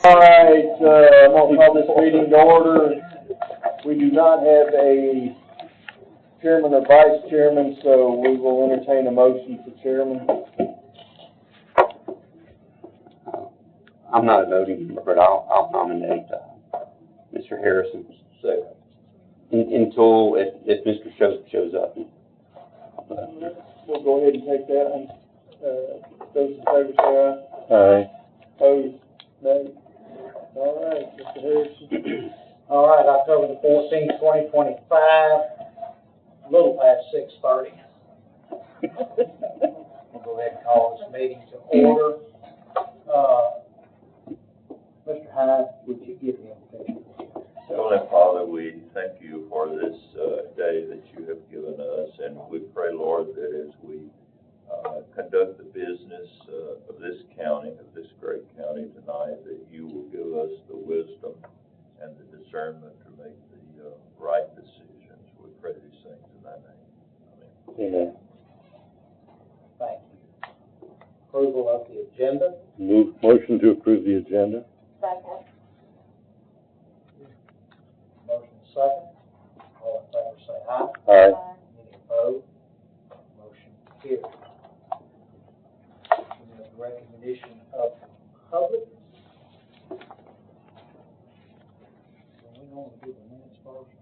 All right, I'm going to call this meeting to order. We do not have a chairman or vice chairman, so we will entertain a motion for chairman. I'm not a voting member, but I'll nominate Mr. Harrison. Second. Until if Mr. shows up. We'll go ahead and take that one. Those in favor say aye. Aye. Opposed? No. All right, Mr. Harrison. All right, October the 14th, 2025, a little past 6:30. We'll go ahead and call this meeting to order. Mr. Hyde, would you give the invitation? Heavenly Father, we thank you for this day that you have given us, and we pray, Lord, that as we conduct the business of this county, of this great county tonight, that you will give us the wisdom and the discernment to make the right decisions. We pray these things in thy name. Amen. Amen. Thank you. Approval of the agenda. Motion to approve the agenda. Second. Motion second. All in favor say aye. Aye. Any opposed? Motion carried. We have recognition of the public. So we only do the minutes first.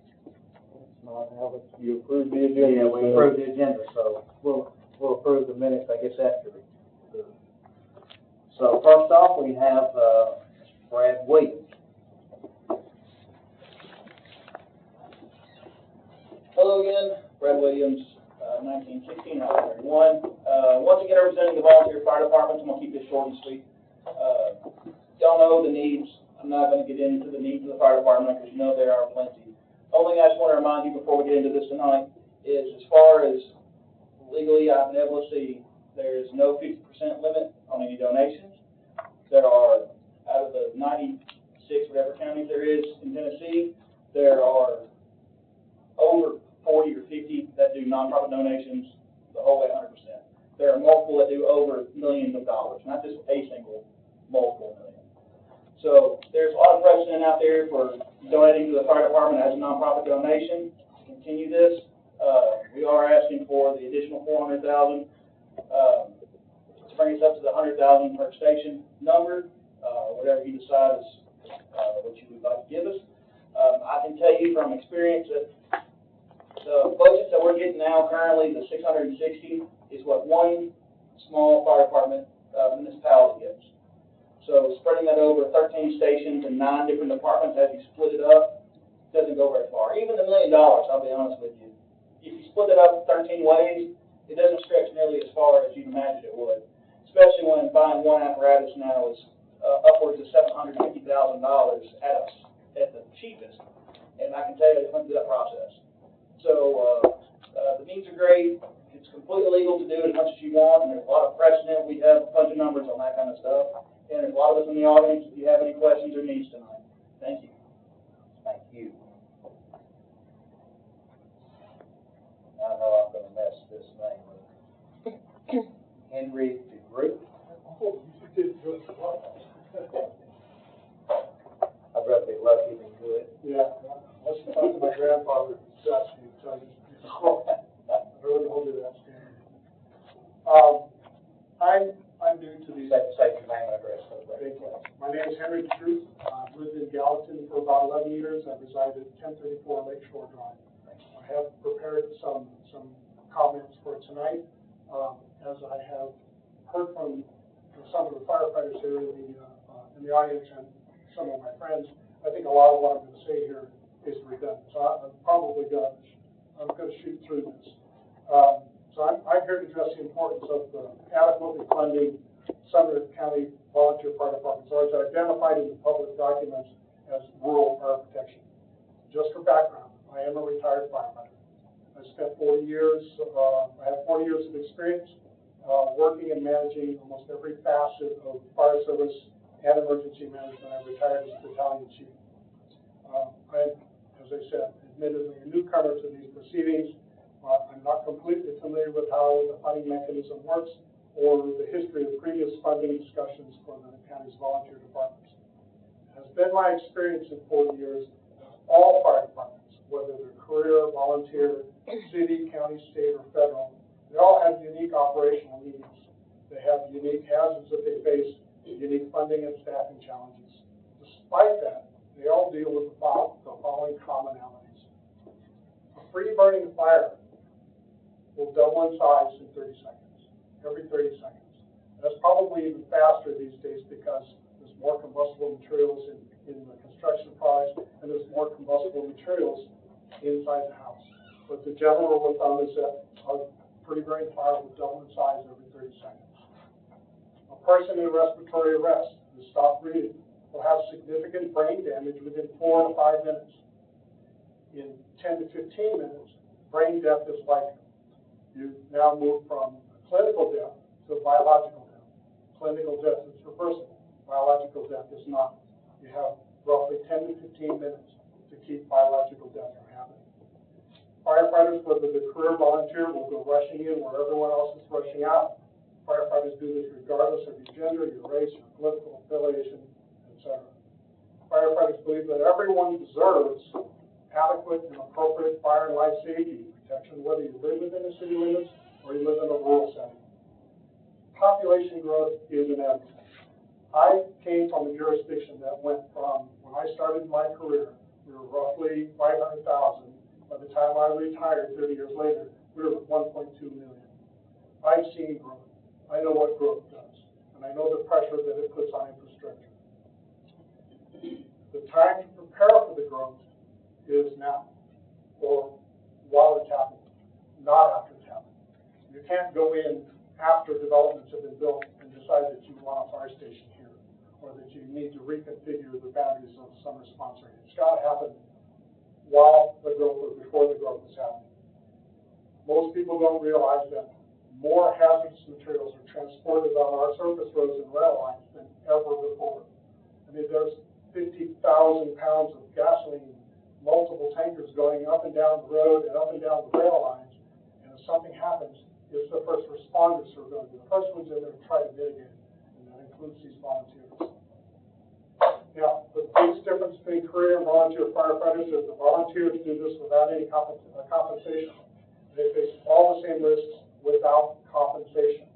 That's not how you approve the agenda. Yeah, we approved the agenda, so we'll approve the minutes, I guess, after the. So first off, we have Brad Williams. Hello again, Brad Williams, 1916, Highway 31. Once again, representing the volunteer fire departments. I'm going to keep this short and sweet. Y'all know the needs. I'm not going to get into the needs of the fire department because you know there are plenty. Only thing I just want to remind you before we get into this tonight is, as far as legally I've been able to see, there is no 50% limit on any donations. There are, out of the 96 whatever counties there is in Tennessee, there are over 40 or 50 that do nonprofit donations the whole way 100%. There are multiple that do over millions of dollars, not just a single, multiple million. So there's a lot of precedent out there for donating to the fire department as a nonprofit donation. To continue this, we are asking for the additional $400,000 to bring us up to the $100,000 per station number. Whatever you decide is what you would like to give us. I can tell you from experience that the budgets that we're getting now currently, the 660, is what one small fire department municipality gets. So spreading that over 13 stations and 9 different departments as you split it up doesn't go very far. Even the $1 million, I'll be honest with you. If you split it up 13 ways, it doesn't stretch nearly as far as you'd imagine it would. Especially when buying one apparatus now is upwards of $750,000 at the cheapest. And I can tell you, it went through that process. So the needs are great. It's completely legal to do as much as you want, and there's a lot of precedent. We have a bunch of numbers on that kind of stuff. And there's a lot of us in the audience if you have any questions or needs tonight. Thank you. Thank you. I know I'm going to mess this name up. Henry DeGroot. I'd rather be lucky than good. Yeah, let's talk to my grandfather. I really hold you that standard. I'm new to these. Say your name and address. My name is Henry DeGroot. I've lived in Gallatin for about 11 years. I've resided at 1034 Lakeshore Drive. I have prepared some comments for tonight. As I have heard from some of the firefighters here in the audience and some of my friends, I think a lot of what I'm going to say here is redundant. So I'm going to shoot through this. So I'm here to address the importance of adequately funding Sumner County volunteer fire departments, or as identified in the public documents as rural fire protection. Just for background, I am a retired firefighter. I spent 40 years, I have 40 years of experience working and managing almost every facet of fire service and emergency management. I retired as battalion chief. I'm, as I said, admittedly a newcomer to these proceedings. I'm not completely familiar with how the funding mechanism works or the history of previous funding discussions for the county's volunteer departments. been my experience in 40 years, all fire departments, whether they're career, volunteer, city, county, state, or federal, they all have unique operational needs. They have unique hazards that they face, unique funding and staffing challenges. Despite that, they all deal with the following commonalities. A free burning fire will double in size in 30 seconds, every 30 seconds. That's probably even faster these days because there's more combustible materials in the construction products, and there's more combustible materials inside the house. But the general rule of thumb is that a free burning fire will double in size every 30 seconds. A person in respiratory arrest who stopped breathing will have significant brain damage within 4 to 5 minutes. In 10 to 15 minutes, brain death is likely. You now move from a clinical death to a biological death. Clinical death is reversible. Biological death is not. You have roughly 10 to 15 minutes to keep biological death from happening. Firefighters, whether they're career volunteer, will go rushing in where everyone else is rushing out. Firefighters do this regardless of your gender, your race, your political affiliation, etc. Firefighters believe that everyone deserves adequate and appropriate fire and life safety protection, whether you live within the city limits or you live in a rural setting. Population growth is inevitable. I came from a jurisdiction that went from, when I started my career, we were roughly 500,000. By the time I retired 30 years later, we were at 1.2 million. I've seen growth. I know what growth does, and I know the pressure that it puts on infrastructure. The time to prepare for the growth is now, or while it's happening, not after it's happening. You can't go in after developments have been built and decide that you want a fire station here, or that you need to reconfigure the boundaries of some response area. It's got to happen while the growth or before the growth is happening. Most people don't realize that more hazardous materials are transported on our surface roads and rail lines than ever before. I mean, there's 50,000 pounds of gasoline, multiple tankers going up and down the road and up and down the rail lines, and if something happens, it's the first responders who are going to be the first ones in there to try to mitigate it, and that includes these volunteers. Now, the biggest difference between career and volunteer firefighters is the volunteers do this without any compensation. They face all the same risks without compensation.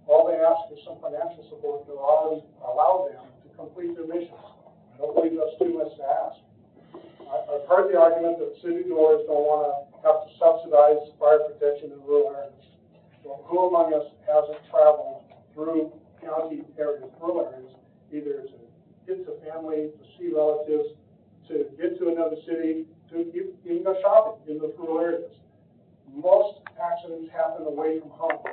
All they ask is some financial support to allow them to complete their missions. I don't believe that's too much to ask. I've heard the argument that city dwellers don't want to have to subsidize fire protection in rural areas. Well, who among us hasn't traveled through county areas, rural areas, either to get to family, to see relatives, to get to another city, to even go shopping in those rural areas? Most accidents happen away from home.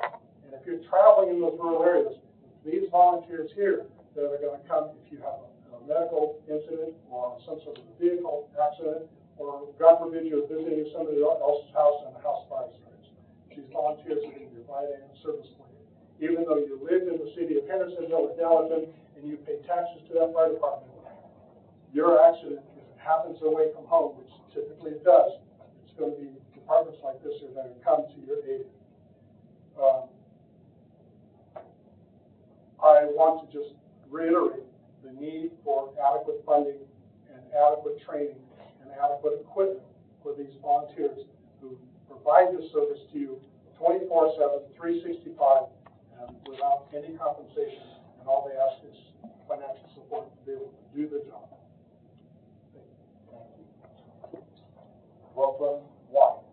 And if you're traveling in those rural areas, these volunteers here that are going to come if you have a medical incident or some sort of vehicle accident, or God forbid you're visiting somebody else's house and the house fire starts. These volunteers are going to provide a service for you. Even though you live in the city of Hendersonville or Gallatin and you pay taxes to that fire department, your accident, if it happens away from home, which typically it does, it's going to be departments like this are going to come to your aid. I want to just reiterate the need for adequate funding and adequate training and adequate equipment for these volunteers who provide this service to you 24/7, 365, and without any compensation, and all they ask is financial support to be able to do the job. Thank you. Welcome, White.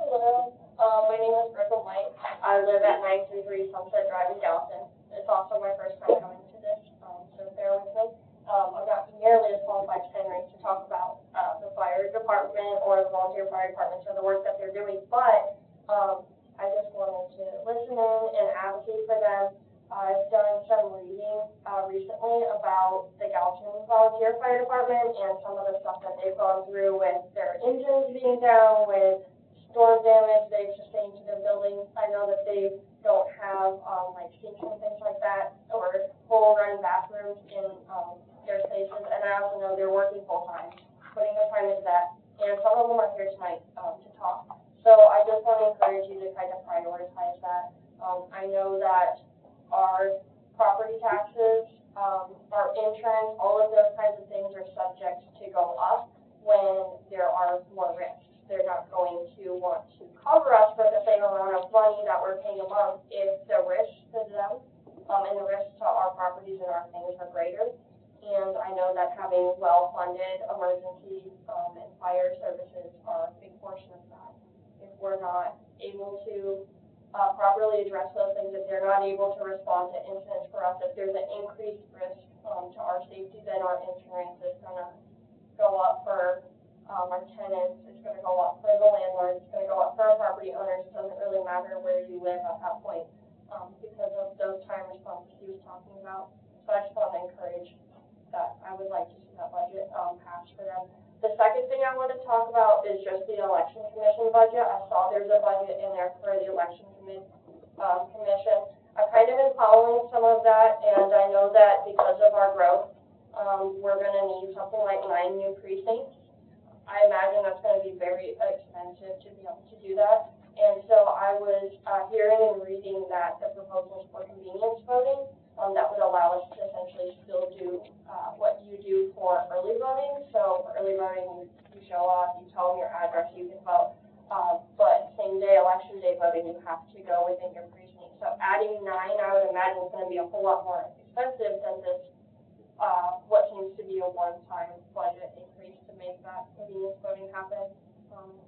Hello, my name is Brooklyn White. I live at 933 Sunset Drive in Gallatin. It's also my first time coming to this, so bear with me. I'm not nearly as qualified as Henry to talk about the fire department or the volunteer fire departments or the work that they're doing, but I just wanted to listen in and advocate for them. I've done some reading recently about the Gallatin Volunteer Fire Department and some of the stuff that they've gone through with their engines being down, with storm damage they've sustained to their buildings. I know that they don't have like sinks and things like that, or full running bathrooms in their spaces, and I also know they're working full time, putting their time into that, and some of them are here tonight to talk. So I just want to encourage you to kind of prioritize that. I know that our property taxes insurance, all of those kinds of things are subject to go up when there are more risks. They're not going to want to cover us for the same amount of money that we're paying a month if the risk to them, and the risk to our properties and our things are greater. And I know that having well-funded emergency, and fire services are a big portion of that. If we're not able to properly address those things, if they're not able to respond to incidents for us, if there's an increased risk to our safety, then our insurance is going to go up for our tenants, it's going to go up for the landlords, it's going to go up for our property owners. It doesn't really matter where you live at that point because of those time responses he was talking about. So I just want to encourage that. I would like to see that budget passed for them. The second thing I want to talk about is just the election commission budget. I saw there's a budget in there for the election commission. I've kind of been following some of that, and I know that because of our growth, we're going to need something like 9 new precincts. I imagine that's going to be very expensive to be able to do that. And so I was hearing and reading that the proposals for convenience voting, that would allow us to essentially still do what you do for early voting. So for early voting, you show up, you tell them your address, you can vote. But same day, election day voting, you have to go within your precinct. So adding 9, I would imagine, is going to be a whole lot more expensive than this, what seems to be a one-time budget increase to make that convenience voting happen.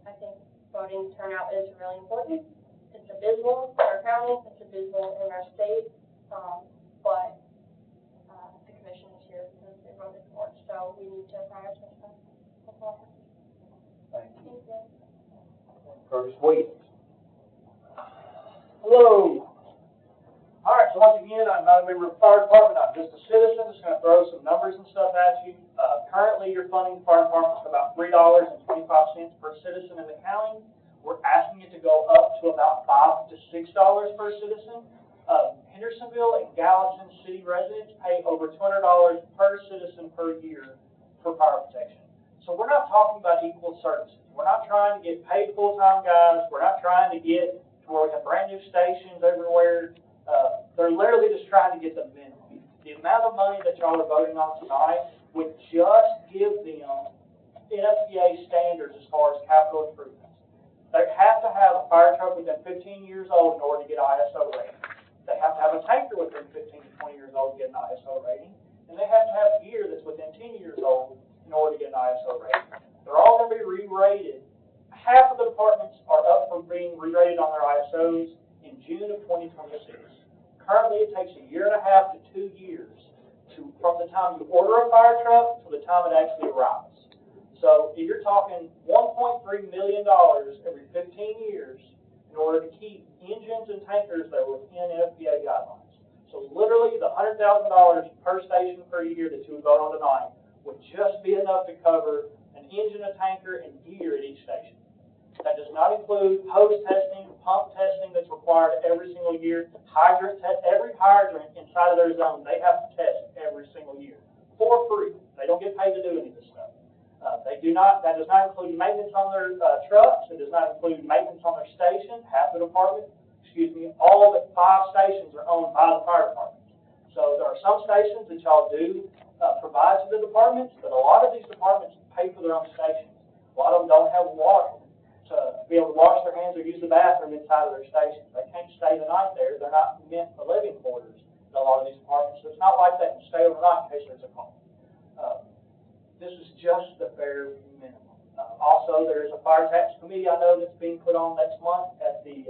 I think voting turnout is really important. It's abysmal in our county, it's abysmal in our state. But the commission is here because they voted for it, so we need to prioritize that. That's all. Thank you. Thank you. Curtis Williams. Hello. All right, so once again, I'm not a member of the fire department. I'm just a citizen. Just going to throw some numbers and stuff at you. Currently, you're funding the fire department at about $3.25 per citizen in the county. We're asking it to go up to about $5 to $6 per citizen. Hendersonville and Gallatin city residents pay over $200 per citizen per year for fire protection. So we're not talking about equal services. We're not trying to get paid full-time guys. We're not trying to get to where we have brand new stations everywhere. They're literally just trying to get the minimum. The amount of money that y'all are voting on tonight would just give them NFPA standards as far as capital improvements. They have to have a fire truck within 15 years old in order to get ISO rating. They have to have a tanker within 15 to 20 years old to get an ISO rating, and they have to have gear that's within 10 years old in order to get an ISO rating. They're all going to be re-rated. Half of the departments are up for being re-rated on their ISOs in June of 2026. Currently, it takes 1.5 to 2 years from the time you order a fire truck to the time it actually arrives. So you're talking $1.3 million every 15 years in order to keep engines and tankers that are within NFPA guidelines. So literally, the $100,000 per station per year that you would vote on tonight would just be enough to cover an engine, a tanker, and gear at each station. That does not include hose testing, pump testing that's required every single year. Every hydrant inside of their zone, they have to test every single year for free. They don't get paid to do any of this stuff. That does not include maintenance on their trucks. It does not include maintenance on their station. Half the department, all but 5 stations are owned by the fire department. So there are some stations that y'all do provide to the departments, but a lot of these departments pay for their own stations. A lot of them don't have water to be able to wash their hands or use the bathroom inside of their stations. They can't stay the night there. They're not meant for living quarters in a lot of these departments. So it's not like they can stay overnight in case there's a call. This is just the bare minimum. Also, there is a fire tax committee I know that's being put on next month at the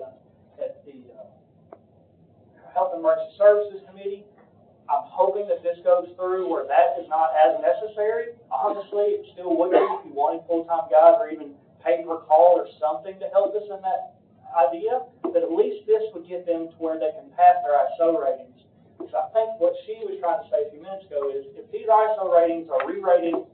Health and Emergency Services Committee. I'm hoping that this goes through where that is not as necessary. Honestly, it still would be if you wanted full-time guys or even pay per call or something to help us in that idea. But at least this would get them to where they can pass their ISO ratings. So I think what she was trying to say a few minutes ago is if these ISO ratings are re-rated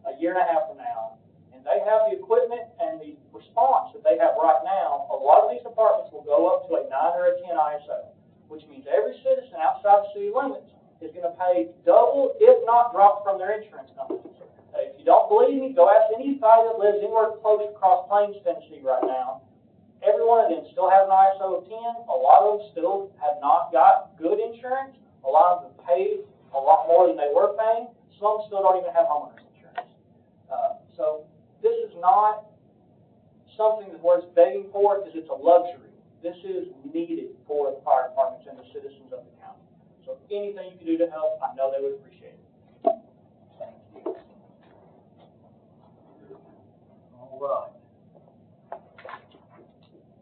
1.5 years from now, and they have the equipment and the response that they have right now, a lot of these departments will go up to a 9 or a 10 ISO, which means every citizen outside the city limits is going to pay double, if not drop from their insurance company. If you don't believe me, go ask anybody that lives anywhere close to Cross Plains, Tennessee right now. Every one of them still has an ISO of 10. A lot of them still have not got good insurance. A lot of them paid a lot more than they were paying. Some still don't even have homeowners insurance. So this is not something that we're begging for because it's a luxury. This is needed for the fire departments and the citizens of the county. So anything you can do to help, I know they would appreciate it. Thank you. All right.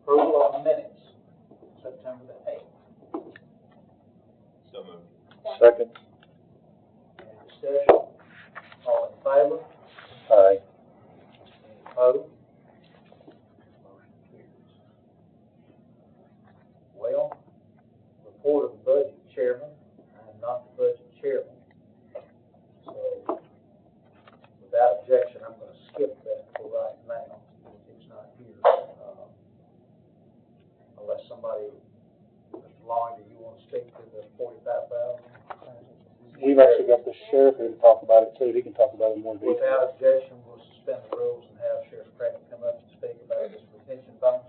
Approval on the minutes, September the 8th. So moved. Second. Any discussion? All in favor? Aye. Any opposed? Motion carries. Well, report of the budget chairman. I am not the budget chairman. So, without objection, I'm going to skip that for right now. It's not here. Unless somebody, Mr. Long, do you want to speak to the 45,000? We've actually got the sheriff here to talk about it too. He can talk about it in more detail. Without objection, we'll suspend the rules and have Sheriff Craig come up and speak about this retention bonus.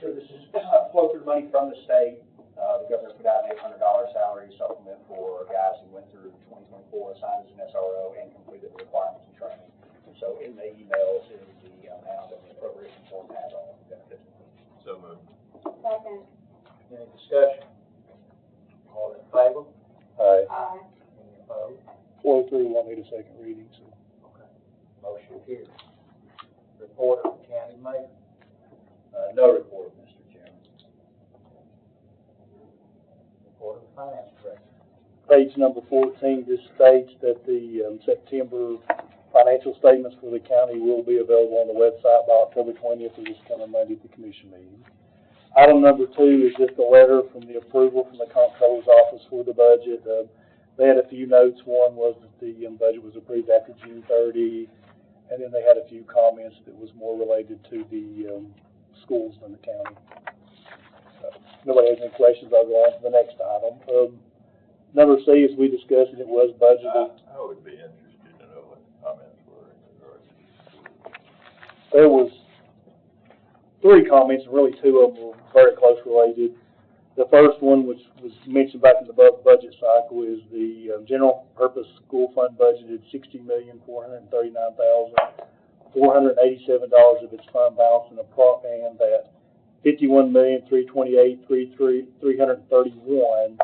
Sure, this is flow-through money from the state. The governor put out an $800 salary supplement for guys who went through 2024, assigned as an SRO, and completed the requirements and training. So in the emails is the amount that the appropriation form has on it. Benefits. So moved. Second. Any discussion? All in favor? Aye. Aye. Any opposed? Flow through won't need a second reading, so. Okay. Motion carries. Report of the county mayor. No report, Mr. Chairman. Report of the finance director. Page number 14 just states that the September financial statements for the county will be available on the website by October 20th, or this coming Monday at the commission meeting. Item number 2 is just a letter from the approval from the comptroller's office for the budget. They had a few notes. One was that the budget was approved after June 30, and then they had a few comments that was more related to the schools in the county. Nobody has any questions, I'll go on to the next item. Number C, as we discussed, it was budgeted. I would be interested to know what the comments were in regards to the school. There was 3 comments, and really 2 of them were very close related. The first one, which was mentioned back in the budget cycle, is the general purpose school fund budgeted $60,439,487 of its fund balance, and that $51,328,331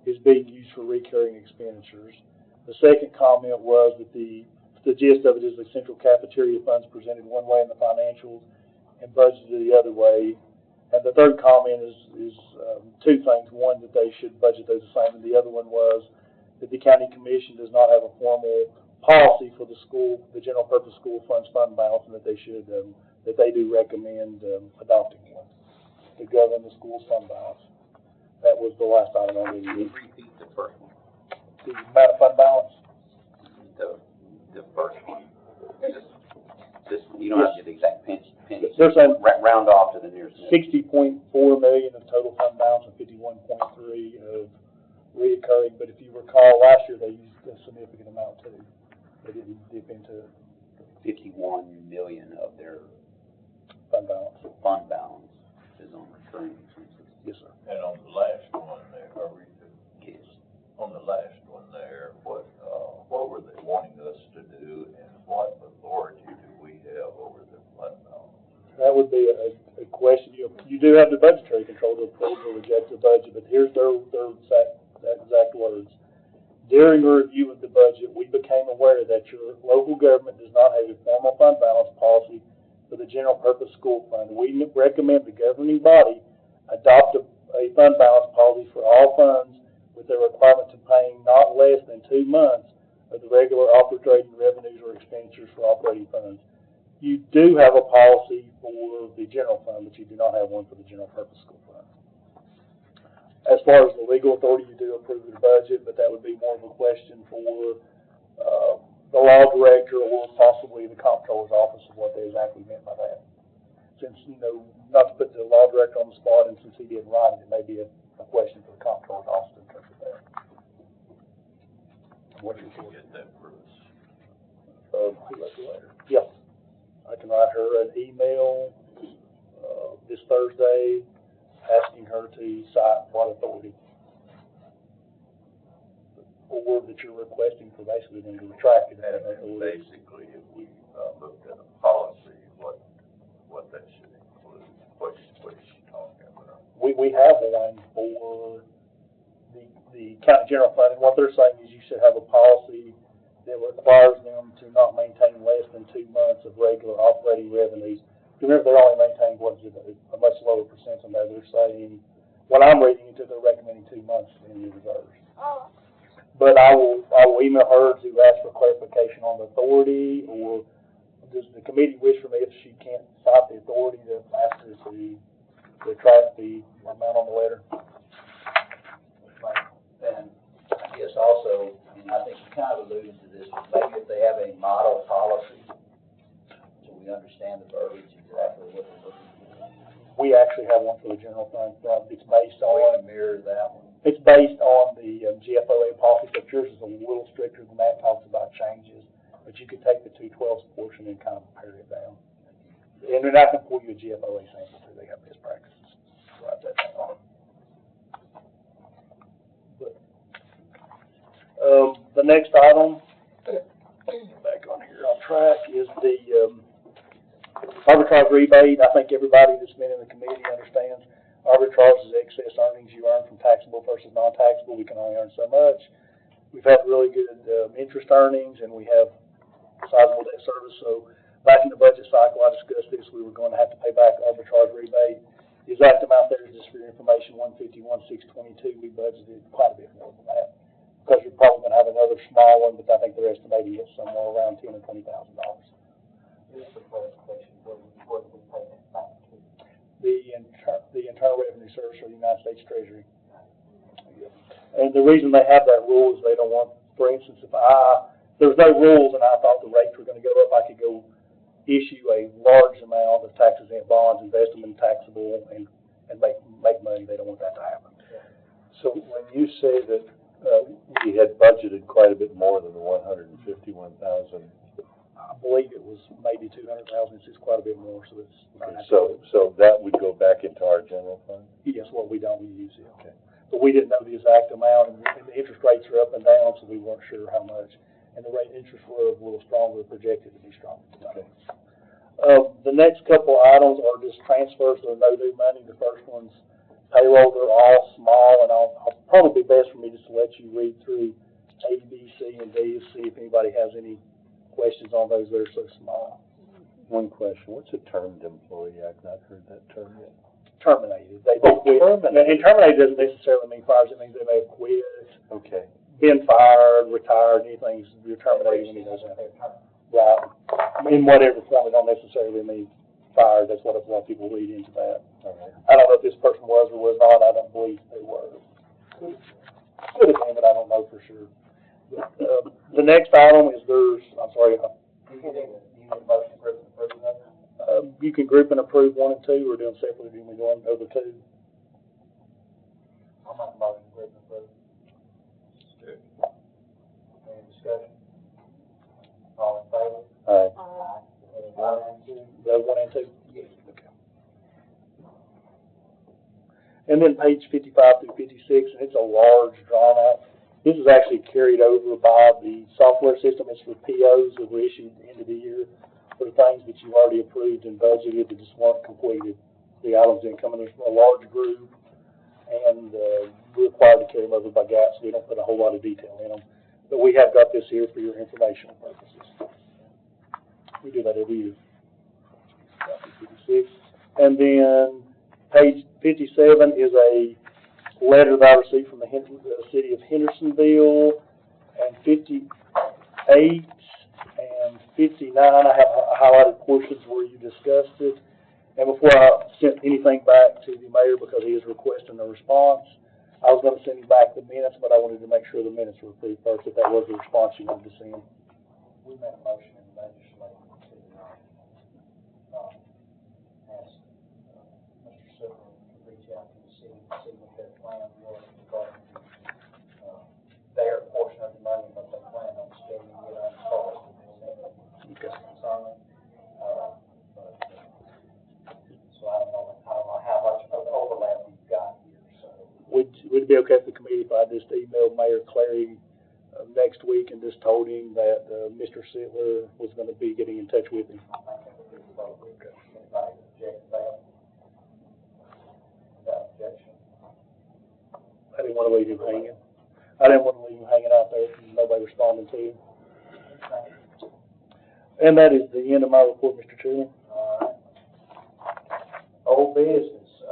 is being used for recurring expenditures. The second comment was that the gist of it is the central cafeteria funds presented one way in the financials and budgeted the other way. And the third comment is 2 things. One, that they should budget those the same, and the other one was that the county commission does not have a formal policy for the school, the general purpose school funds fund balance, and that they should, that they do recommend adopting one to govern the school fund balance. That was the last item on the Can you repeat the first one? the amount of fund balance. The first one. This, you don't have to get the exact pennies. They're saying Round off to the nearest. $60.4 million of total fund balance and 51.3 of reoccurring. But if you recall, last year they used a significant amount too. They didn't dip into 51 million of their fund balance. fund balance is on recurring expenses. Yes, sir. And on the last one there, Yes. on the last one there, what were they wanting us to do, and what authority do we have over the fund balance? That would be a question. You do have the budgetary control to approve or reject the budget, but here's their exact words. During the review of the budget, we became aware that your local government does not have a formal fund balance policy for the general purpose school fund. We recommend the governing body adopt a fund balance policy for all funds with the requirement to paying not less than 2 months of the regular operating revenues or expenditures for operating funds. You do have a policy for the general fund, but you do not have one for the general purpose school fund. As far as the legal authority, you do approve the budget, but that would be more of a question for the law director or possibly the comptroller's office of what they exactly meant by that. Since, not to put the law director on the spot, and since he didn't write it, it may be a question for the comptroller's office to interpret that. What did you get that for us? Yeah. I can write her an email this Thursday asking her to cite what authority. or that you're requesting for basically them to retract it. And basically, if we, looked at a policy, what that should include, what is she talking about? We have one for the county general fund, and what they're saying is you should have a policy that requires them to not maintain less than 2 months of regular operating revenues. Remember, they're only maintaining a much lower percent than that. They're saying, what I'm reading into, they're recommending 2 months in your reserves. But I will email her to ask for clarification on the authority, or does the committee wish for me, if she can't cite the authority, to ask her to retract the amount on the letter? And I guess also, and I think you kind of alluded to this, maybe if they have a model policy, so we understand the verbiage exactly what they're looking for. We actually have one for the general fund. It's based So we on, can mirror that one. it's based on the GFOA policy, but yours is a little stricter than that, talks about changes. But you could take the 212 portion and kind of pare it down. And then I can pull you a GFOA sample too. They have best practices. Write that down. The next item, back on here on track, is the arbitrage rebate. I think everybody that's been in the committee understands arbitrage is excess earnings you earn from taxable versus non-taxable. We can only earn so much. We've had really good interest earnings, and we have sizable debt service. So back in the budget cycle, I discussed this. We were going to have to pay back arbitrage rebate. The exact amount there is just for your information, $151,622. We budgeted quite a bit more than that, because you're probably going to have another small one, but I think they're estimating it somewhere around $10,000 or $20,000. Just for clarification, what do we pay that back to? The Internal Revenue Service or the United States Treasury. And the reason they have that rule is they don't want, for instance, if there was no rules and I thought the rates were going to go up, I could go issue a large amount of tax-exempt bonds, invest them in taxable, and make money. They don't want that to happen. So when you say that we had budgeted quite a bit more than the 151,000, I believe it was maybe 200,000. It's just quite a bit more. So it's okay, so that would go back into our general fund? Yes, what we don't use it. Okay. But we didn't know the exact amount, and the interest rates are up and down, so we weren't sure how much. And the rate interest were a little stronger, projected to be stronger. Okay. The next couple items are just transfers or no new money. The first one's payroll. They're all small, and I'll probably be best for me just to let you read through A, B, C, and D to see if anybody has any questions on those that are so small. One question, what's a termed employee? I've not heard that term yet. Terminated. They quit. Terminated. And terminated doesn't necessarily mean fired. It means they may have quit. Okay. Been fired, retired, anything. You're terminated when he does that. Right. In whatever form, it don't necessarily mean fired. That's what a lot of people read into that. Right. I don't know if this person was or was not. I don't believe they were. Could have been, but I don't know for sure. But, the next item is I'm sorry. You can group and approve 1 and 2, or do them separately. Do you want to go on over 2? I'm not motion to group and approve. Any discussion? All in favor? Aye. Aye. Any 1 and 2? The 1 and 2? Yes. Okay. And then page 55 through 56, and it's a large drawn out. This is actually carried over by the software system. It's for POs that were issued at the end of the year, for things that you've already approved and budgeted that just weren't completed. The items didn't come in from a large group, and we're required to carry them over by gaps, so we don't put a whole lot of detail in them. But we have got this here for your informational purposes. We do that every year. 56. And then page 57 is a letter that I received from the city of Hendersonville, and 58 and 59, I have highlighted portions where you discussed it. And before I sent anything back to the mayor, because he is requesting a response, I was going to send him back the minutes, but I wanted to make sure the minutes were approved first, if that was the response you wanted to send. We made a motion in the legislature to ask Mr. Sumner to reach out to the city to see what their plan was regarding their portion of the money, but they plan on spending it on cost. Okay. So I don't know how much of overlap we've got here, so. Would it be okay if the committee, if I just emailed Mayor Clary next week and just told him that, Mr. Sittler was gonna be getting in touch with him. Anybody object to that? Without objection. I didn't wanna leave him hanging. I didn't wanna leave him hanging out there and nobody responding to him. And that is the end of my report, Mr. Chairman. All right. Old business,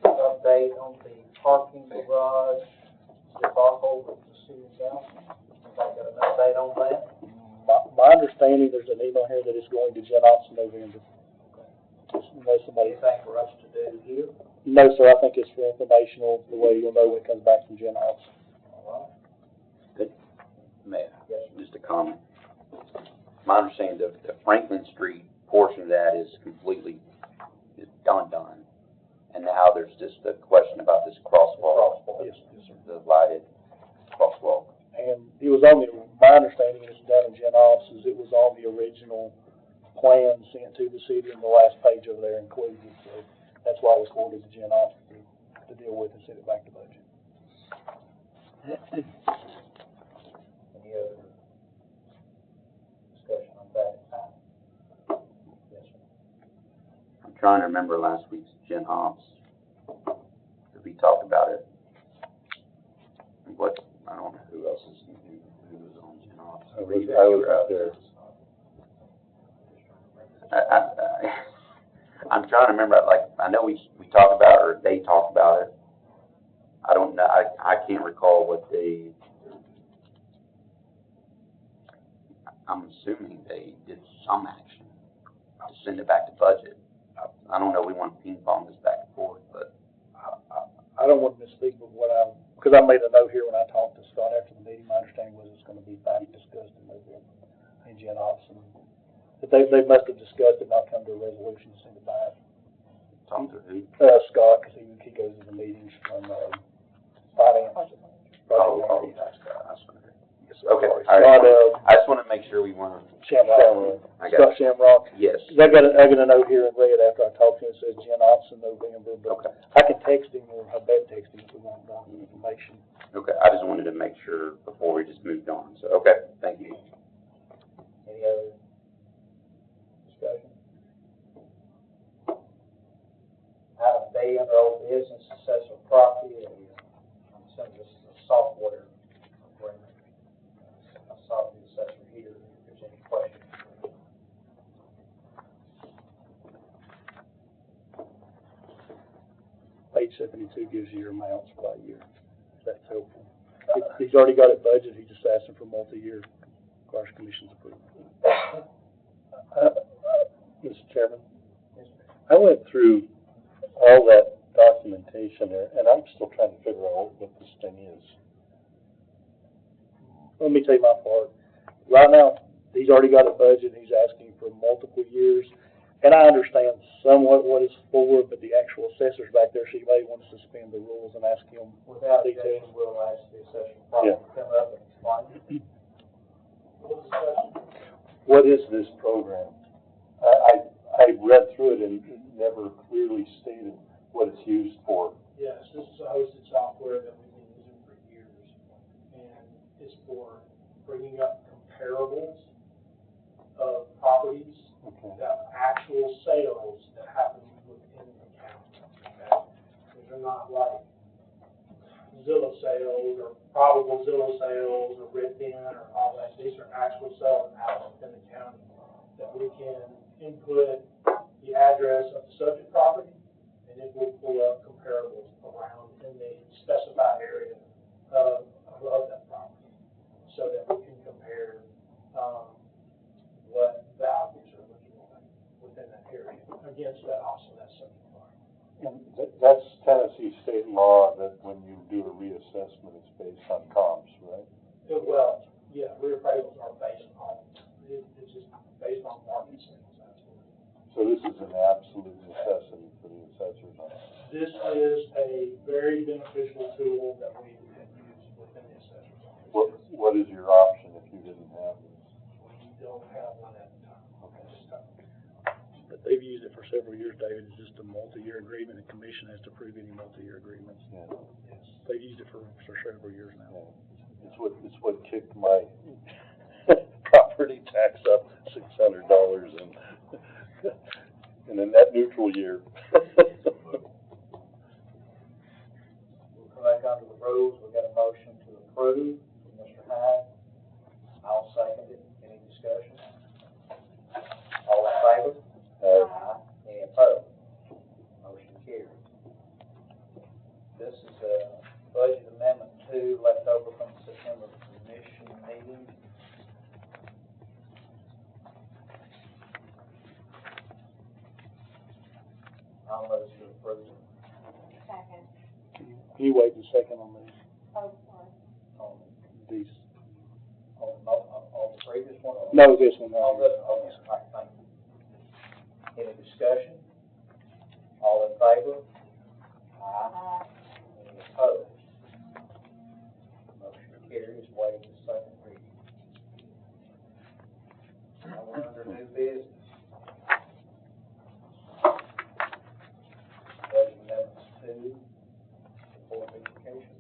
update on the parking garage debacle with the city council. Anybody got an update on that? My understanding, there's an email here that it's going to Gen Ops in November. Unless somebody. Anything for us to do here? No, sir, I think it's for informational, the way you'll know when it comes back from Gen Ops. All Good. Mayor, right. Yes, just a comment. My understanding, the Franklin Street portion of that is completely, is done. And now there's just a question about this crosswalk. Yes, sir. The lighted crosswalk. And it was on the, my understanding is down in Gen Ops, is it was on the original plan sent to the city, and the last page over there included it, so that's why it was forwarded to Gen Ops to deal with and send it back to budget. Any other discussion on that? Yes, sir. I'm trying to remember last week's Gen Ops. Did we talk about it? What, I don't know who else is, who was on Gen Ops. I was out there. I'm trying to remember, like, I know we talked about it, or they talked about it. I don't know, I can't recall what they, I'm assuming they did some action to send it back to budget. I don't know, we want to ping pong this back and forth, but. I don't want to misspeak, but because I made a note here when I talked to Scott after the meeting, my understanding was it's going to be back discussed in November in Gen Ops. But they must have discussed it, not come to a resolution to send it back. Talk to who? Scott, because he goes to the meetings from, finance. Oh, that's good. Okay, all Scott, right. I just want to make sure we weren't. Shamrock. I got Scott Shamrock. Yes. I got a note here in red after I talked to him, it says Gen Ops in November, but Okay. I can text him or have that text him if we want more information. Okay, I just wanted to make sure before we just moved on, so, okay, thank you. Any other discussion? Item B, under old business, assessor property, I'm assuming this is a software agreement. I saw the assessor here, if there's any questions. Page 72 gives you your amounts by year. That's helpful. He's already got it budgeted, he's just asking for multi-year, requires commission's approval. Mr. Chairman, I went through all that documentation there, and I'm still trying to figure out what this thing is. Let me tell you my part. Right now, he's already got a budget, he's asking for multiple years, and I understand somewhat what it's for, but the actual assessors back there, she may want to suspend the rules and ask him. Without objection, we'll ask the assessor property to come up and explain. What is this program? I read through it and it never clearly stated what it's used for. Yes, this is a hosted software that we've been using for years, and it's for bringing up comparables of properties that actual sales that happen within the county. Okay? These are not like Zillow sales or probable Zillow sales or Redfin or all that. These are actual sales out within the county that we can input the address of the subject property, and it will pull up comparables around in the specified area of that property, so that we can compare what values are looking like within that area against that subject property. And that's Tennessee state law that when you do a reassessment, it's based on comps, right? Well, yeah, reappraisals are based on, it's just based on market sales, absolutely. So this is an absolute necessity for the assessors. This is a very beneficial tool that we have used within the assessor's office. What is your option if you didn't have this? We don't have one at the time. But they've used it for several years, David, it's just a multi-year agreement, the commission has to approve any multi-year agreements. Yeah. Yes, they've used it for several years now. Yeah. It's what kicked my property tax up $600 in a net neutral year. We'll come back under the rules. We've got a motion to approve from Mr. Hyde. I'll second it. Any discussion? All in favor? Aye. Any opposed? Motion carries. This is budget amendment 2 left over from the September commission meeting. I'll move to approve it. Second. Can you wait a second on these? Oh, sorry. On These? the previous one? Or No, this one. on this one? Oh, yes. All right, thank you. Any discussion? All in favor? Aye. Any opposed? Motion carries. Waive the second reading. Now we're under new business. Budget amendments 2, Board of Education.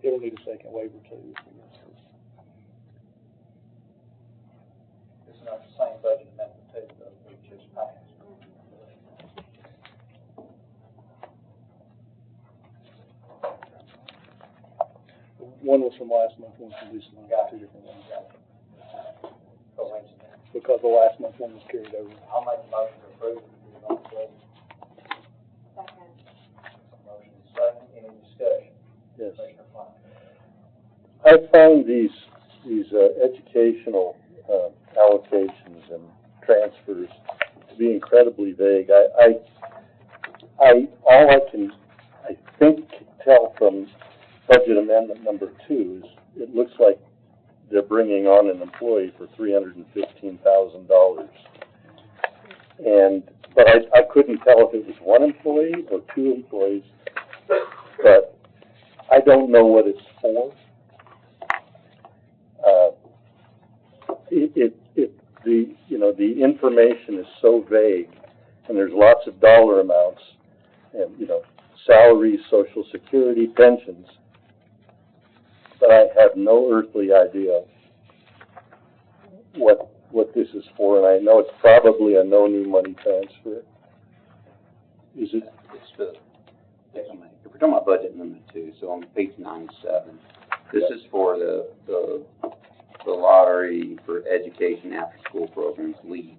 It'll need a second waiver too. This is not the same budget amendment 2 that we just passed. One was from last month, one from this month, Got two it. different ones. Coincidence. Because the last month one was carried over. I'll make a motion to approve it. Second. Motion is second. Any discussion? Yes. Commissioner Fine. I find these educational allocations and transfers to be incredibly vague. All I can, I think, tell from budget amendment number 2 is it looks like they're bringing on an employee for $315,000. But I couldn't tell if it was one employee or 2 employees, but I don't know what it's for. The information is so vague, and there's lots of dollar amounts, and salaries, Social Security, pensions, but I have no earthly idea what this is for, and I know it's probably a no new money transfer. Is it? If we're talking about budget amendment 2, so on page 97, this is for the lottery for education after school programs lead.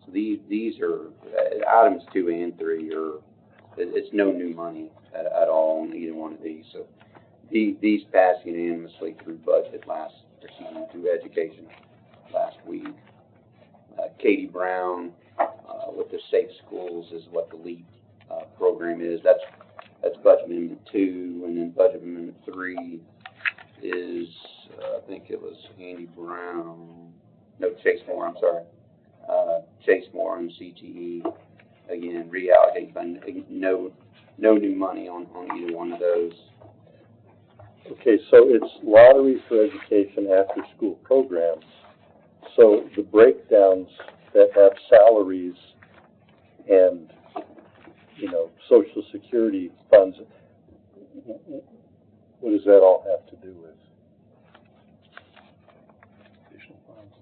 So these are items 2 and 3 it's no new money at all on either one of these. So these passed unanimously through through education last week. Katie Brown with the Safe Schools is what the LEAP program is. That's budget amendment 2, and then budget amendment 3 is I think it was Chase Moore. I'm sorry, Chase Moore on CTE. Again, reallocate fund. No new money on either one of those. Okay, so it's lottery for education after school programs. So the breakdowns that have salaries and, Social Security funds, what does that all have to do with? Additional funds.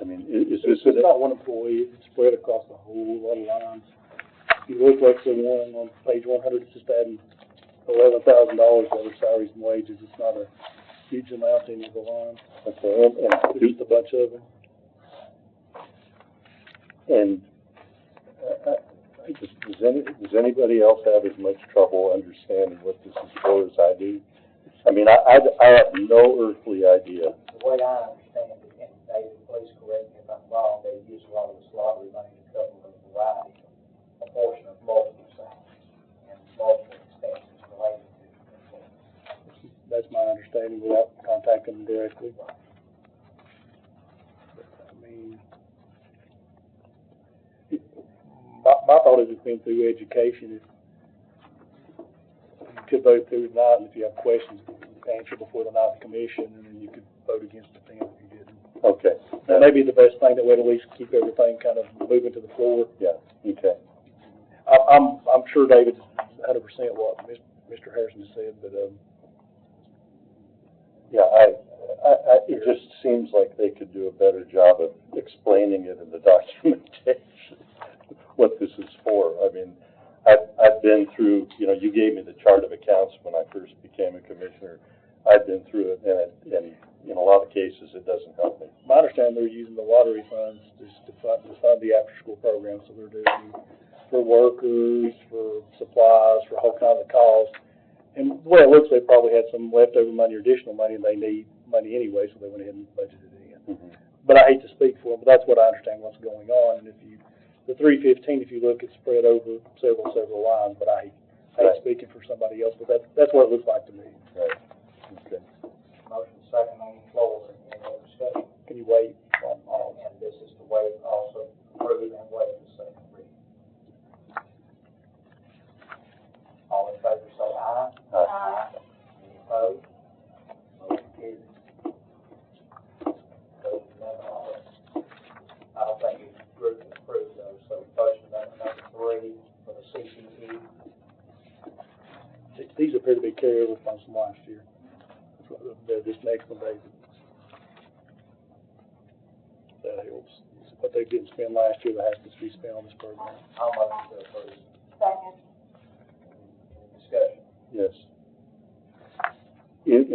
I mean, is It's not one employee, it's spread across a whole lot of lines. If you look like the one on page 100, it's just adding $11,000 to other salaries and wages. It's not a huge amount in the line. Okay, and There's just a bunch of them. And does anybody else have as much trouble understanding what this is for as I do? I mean, I have no earthly idea. The way I understand it, and David, please correct me if I'm wrong, they use a lot of this lottery money to cover a variety, a portion of multiple salaries and multiple expenses related to employees. That's my understanding without contacting them directly. I mean, my thought is it's been through education. You could vote through it tonight, and if you have questions, answer before the night commission, and then you could vote against it then if you didn't. Okay. That may be the best thing, that way at least keep everything kind of moving to the floor. Yeah, okay. I'm sure David's 100% what Mr. Harrison said, but it just seems like they could do a better job of explaining it in the documentation, what this is for. I mean, I've been through, you know, you gave me the chart of accounts when I first became a commissioner. I've been through it, and in a lot of cases, it doesn't help me. My understanding, they're using the lottery funds to fund the after-school program, so they're doing for workers, for supplies, for whole kinds of costs. And the way it looks, they probably had some leftover money or additional money, and they need money anyway, so they went ahead and budgeted it in. Mm-hmm. But I hate to speak for them, but that's what I understand what's going on. And if you, the 315, if you look, it's spread over several lines, but I hate speaking for somebody else, but that's what it looks like to me. Right. Okay. Motion second on the floor, any other discussion? Can you wait on And this is to waive, also approve and waive the second reading. All in favor say aye. Any opposed? Motion carries. Those amendments, I don't think you group and approve those, so motion amendment number 3 for the CCE. these appear to be carryover from some last year. This next one, David. That helps. What they didn't spend last year, that has to be spent on this program. I'll motion to approve. Second. Any discussion? Yes.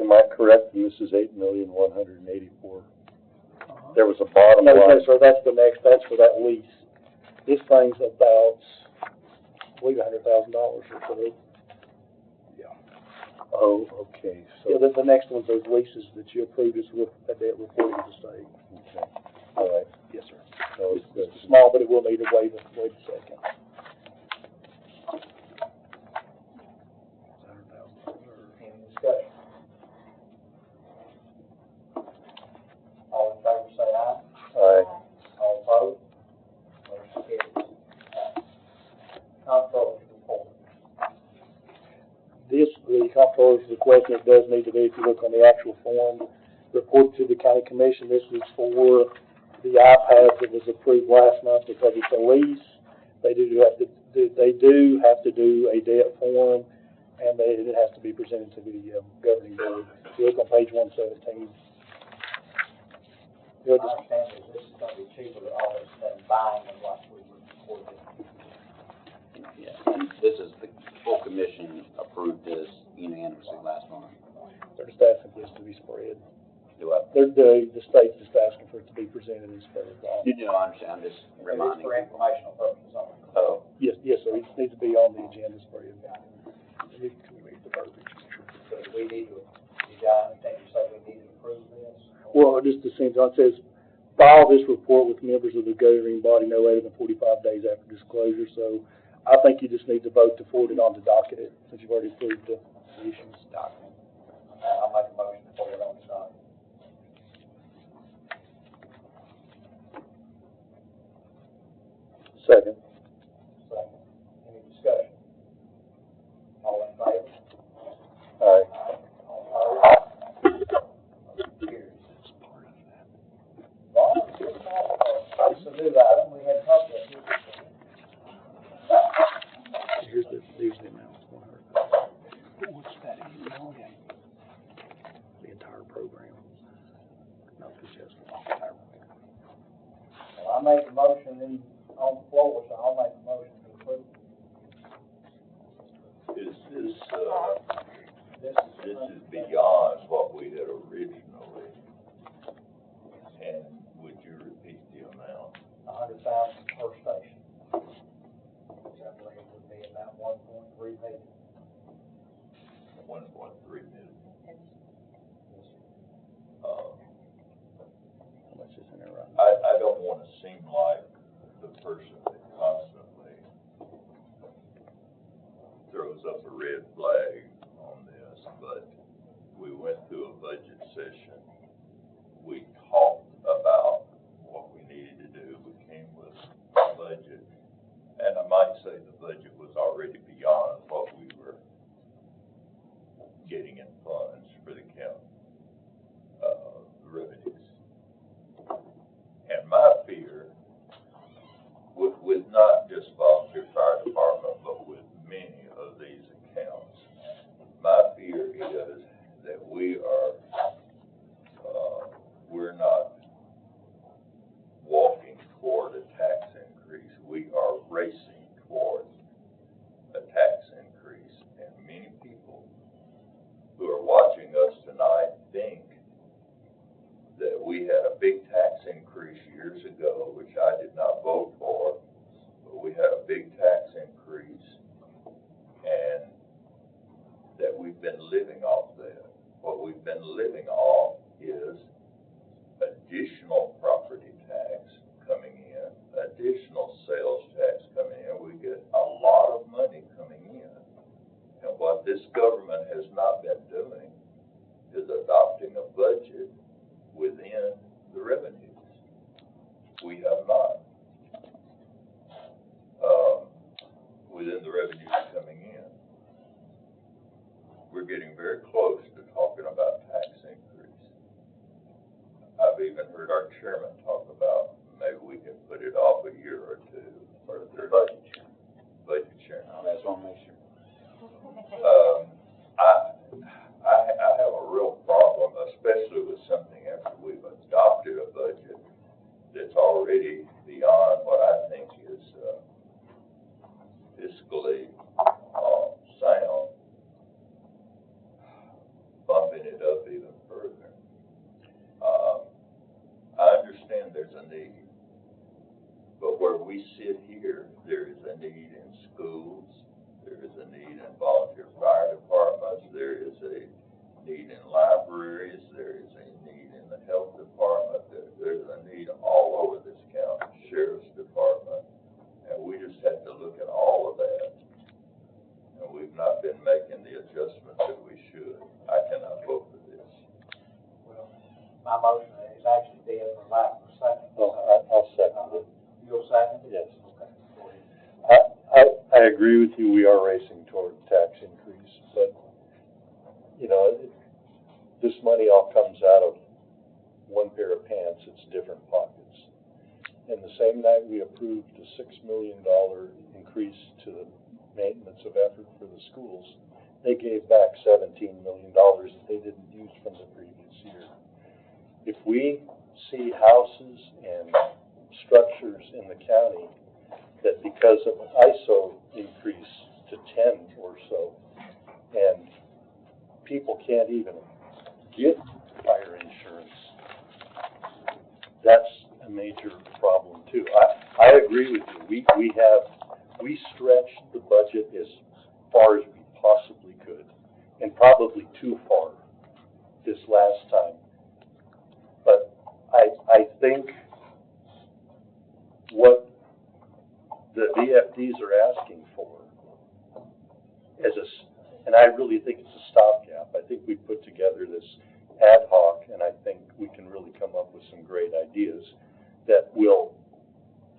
Am I correct, and this is 8,184,000? There was a bottom No, line. sir, that's the next, that's for that lease. This thing's about, I believe, $100,000 or so. Yeah. Oh, okay, so. Yeah, the next one's those leases that you approved, is that debt reporting to the state. Okay, all right. Yes, sir. That was good. It's small, but it will need a wait a second. Any discussion? All in favor say aye. All right. All opposed? Motion carries. Comptroller's report. The comptroller's request, and it does need to be, if you look on the actual form, report to the county commission. This is for the iPad that was approved last month because it's a lease. They do have to do a debt form, and it has to be presented to the governing board. If you look on page 117. I understand that this is going to be cheaper than buying them like we reported. Yeah, and this is, the full commission approved this unanimously last month. They're just asking for this to be spread. Do I? The state's just asking for it to be presented and spread. You do understand, I'm just It is reminding. for informational purposes only. Oh, Yes, sir, it needs to be on the agenda spread. Can we read the verbiage? So do we need to, you got anything to say we need to approve this? Well, just the same, it says, file this report with members of the governing body no later than 45 days after disclosure. So I think you just need to vote to forward it on to docket it, since you've already approved the issues. Document. I'll make a motion to forward it on the document. Second. Second. Any discussion? All in favor? All right. All opposed? Motion carries. It's a new item, we had talked about this. Here's the amount, What's that email again? The entire program. Not just the entire program. Well, I made the motion on the floor, so I'll make a motion to approve. Is This this is beyond what we had originally, and would you repeat the amount? 100,000 per station. Which I believe would be about 1.3 million. 1.3 million. How much is in there right now? I don't want to seem like the person that constantly throws up a red flag on this, but we went through a budget session. We talked about what we needed to do. We came with a budget, and I might say the budget was already beyond what we were getting in funds for the county revenues. And my fear years ago, which I did not vote for, but we had a big tax increase, and that we've been living off that. What we've been living off is additional property tax coming in, additional sales tax coming in. We get a lot of money coming in. And what this government has not been doing is adopting a budget within the revenues. We have not. Within the revenues coming in. We're getting very close to talking about tax increase. I've even heard our chairman talk about maybe we can put it off a year or two for the budget chairman. Budget chairman. That's what I'm making sure. I have a real problem, especially with something after we've adopted a budget that's already beyond what I think is fiscally sound, bumping it up even further. I understand there's a need, but where we sit here, there is a need in schools, there is a need in volunteer fire departments, there is a need in libraries, there is a need in the health department, there's a need all over this county, sheriff's department, and we just have to look at all of that. And we've not been making the adjustments that we should. I cannot vote for this. Well, my motion is actually dead for lack of a second. Well, I'll second it. You'll second? Yes. Okay, go ahead. I agree with you, we are racing toward tax increase, but, you know, this money all comes out of one pair of pants, it's different pockets. And the same night we approved a $6 million increase to the maintenance of effort for the schools, they gave back $17 million that they didn't use from the previous year. If we see houses and structures in the county that because of an ISO increase to 10 or so, and people can't even get fire insurance, that's a major problem too. I agree with you. We stretched the budget as far as we possibly could, and probably too far this last time. But I think what the VFDs are asking for and I really think it's a stopgap. I think we put together this ad hoc, and I think we can really come up with some great ideas that will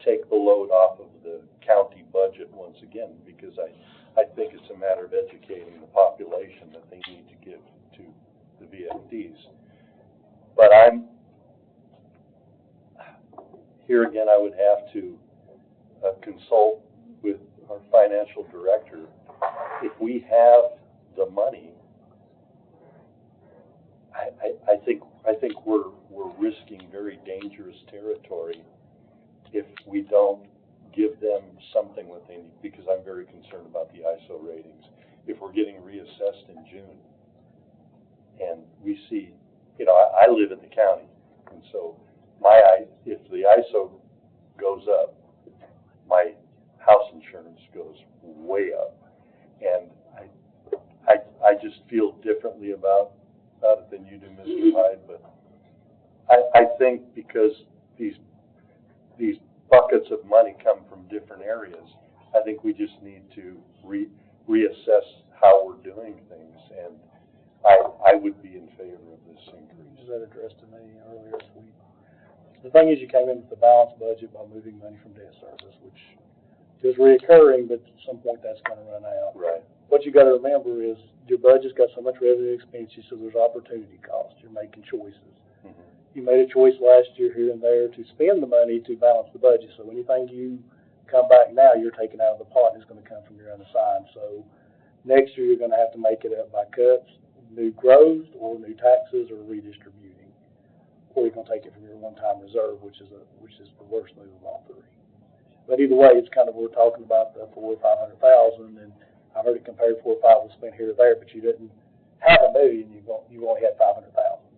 take the load off of the county budget once again, because I think it's a matter of educating the population that they need to give to the VFDs. But here again, I would have to consult with our financial director. If we have the money, I think we're risking very dangerous territory if we don't give them something that they need, because I'm very concerned about the ISO ratings. If we're getting reassessed in June, and we see, you know, I live in the county, and so if the ISO goes up, my house insurance goes way up, and I just feel differently about it than you do, Mr. Hyde, but I think because these buckets of money come from different areas, I think we just need to reassess how we're doing things, and I would be in favor of this increase. That addressed to me earlier this week. The thing is, you came in with a balanced budget by moving money from debt service, which is reoccurring, but at some point that's going to run out. Right. What you got to remember is your budget's got so much revenue expenses, so there's opportunity cost. You're making choices. Mm-hmm. You made a choice last year here and there to spend the money to balance the budget. So anything you come back now, you're taking out of the pot is going to come from your unassigned. So next year you're going to have to make it up by cuts, new growth, or new taxes, or redistributing. Or you're going to take it from your one-time reserve, which is the worst move of all three. But either way, it's kind of, we're talking about the $400,000 or $500,000, and I heard it compared to 4 or 5 was spent here or there, but you didn't have $1 million. You only had $500,000.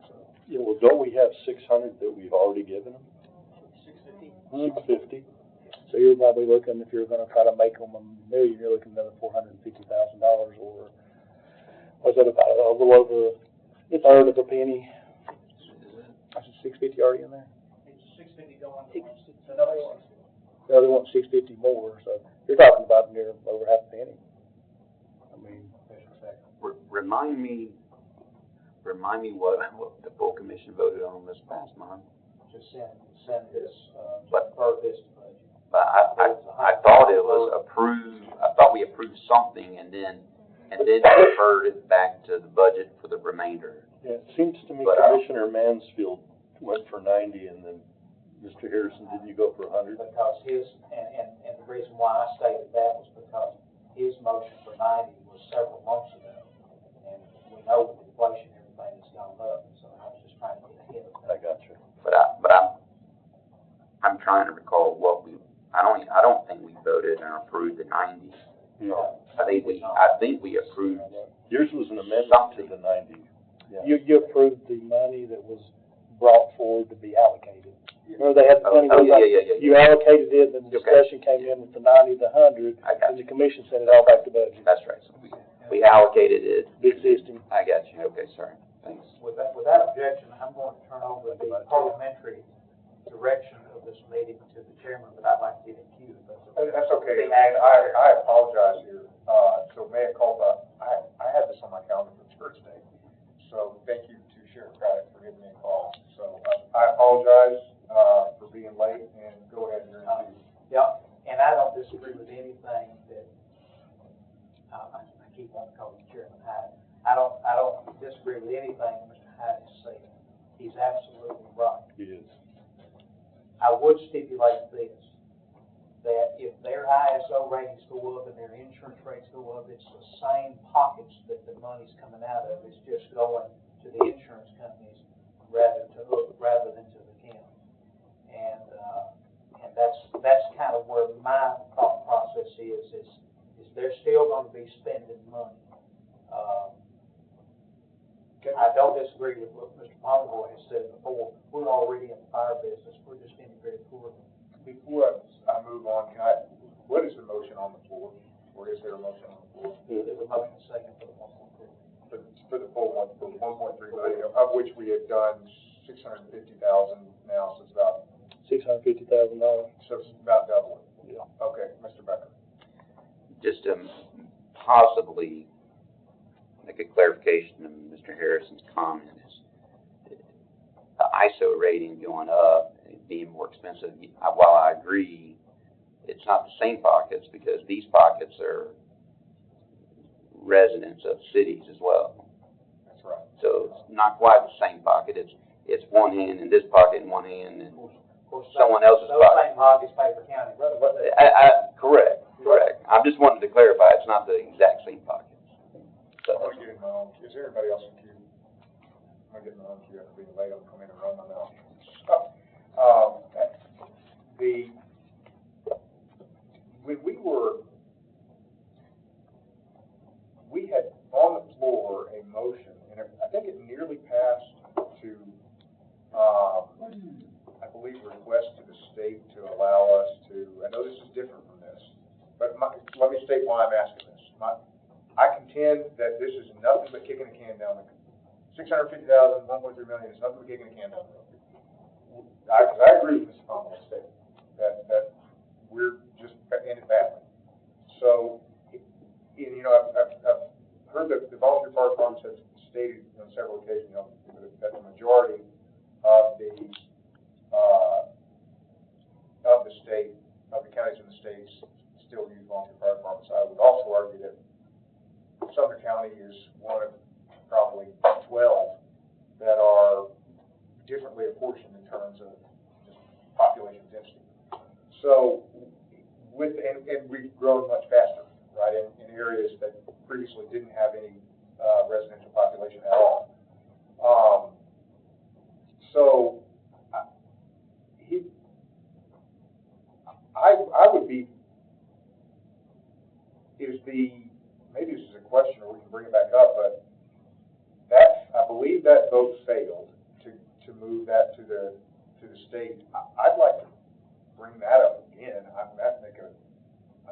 So Yeah, well, don't we have 600 that we've already given them? 650. So you're probably looking, if you're gonna try to make them $1 million, you're looking at another $450,000, or was that about a little over a third of a penny? Is it 650 already in there? It's 650 going to another one. The other one's 650 more, so you're talking about near over half a penny. I mean, Remind me what the full commission voted on this past month. Just send this, But- per this budget. But I thought it was approved, I thought we approved something and then referred it back to the budget for the remainder. Yeah, it seems to me But, Commissioner Mansfield went for 90, and then Mr. Harrison, didn't you go for 100? Because his, and the reason why I stated that was because his motion for 90 was several months ago. And we know with inflation, everything has gone up, so I was just trying to get ahead of I that. got you. But I'm trying to recall what I don't think we voted and approved the 90. No. I think we approved. Yours was an amendment to the 90. Yeah. you approved the money that was brought forward to be allocated. Remember they had the money. Yeah. You allocated it, then the discussion came in with the 90, the 100, I got and the commission sent it all back to budget. That's right. So we allocated it. Existing. I got you. Okay, sorry. Thanks. Without objection, I'm going to turn over the parliamentary direction of this meeting to the chairman, but I'd like to get it queued. That's okay, and I apologize here, so mea culpa, I had this on my calendar for Thursday, so thank you to Sheriff Craddock for giving me a call. So I apologize, for being late, and go ahead and review. Yeah, and I don't disagree with anything that, I keep on calling Chairman Hyde. I don't disagree with anything Mr. Hyde has said. He's absolutely right. He is. I would stipulate this, that if their ISO ratings go up and their insurance rates go up, it's the same pockets that the money's coming out of. It's just going to the insurance companies rather than to the county. And that's kind of where my thought process is they're still gonna be spending money. I don't disagree with what Mr. Pomeroy has said before. We're already in the fire business. We're just in it very poorly. Before I move on, what is the motion on the floor, or is there a motion on the floor? There's a motion second for the 1.3. For the full one, for 1.3 million, of which we have done 650,000 now, so it's about, $650,000. so it's about double. Yeah. Okay, Mr. Becker. Just possibly make a clarification of Mr. Harrison's comment is the ISO rating going up and being more expensive. While I agree, it's not the same pockets because these pockets are residents of cities as well. That's right. So it's not quite the same pocket. It's one hand in this pocket and one hand in someone else's Those pocket. same pockets pay for county roads. Correct. I just wanted to clarify, it's not the exact same pockets. So, I'm gonna get in my own, is there anybody else in queue? I'm gonna get in my own queue after being late, I'm coming in and run my mouth. We had on the floor a motion, and I think it nearly passed to, I believe, request to the state to allow us to, I know this is different from this, but let me state why I'm asking this. I contend that this is nothing but kicking a can down the road. 650,000, 1.3 million is nothing but kicking a can down the road. Because I agree with Mr. Pomeroy's statement that we're just in it badly. So, I've heard that the volunteer fire departments have stated on several occasions, that the majority of the state, of the counties in the states still use volunteer fire departments. I would also argue that Sumner County is one of probably 12 that are differently apportioned in terms of just population density. So, and we've grown much faster, right, in areas that previously didn't have any residential population at all. So, I would be, maybe this is a question or we can bring it back up, but I believe that vote failed to move that to the state. I'd like to bring that up again, I'd make an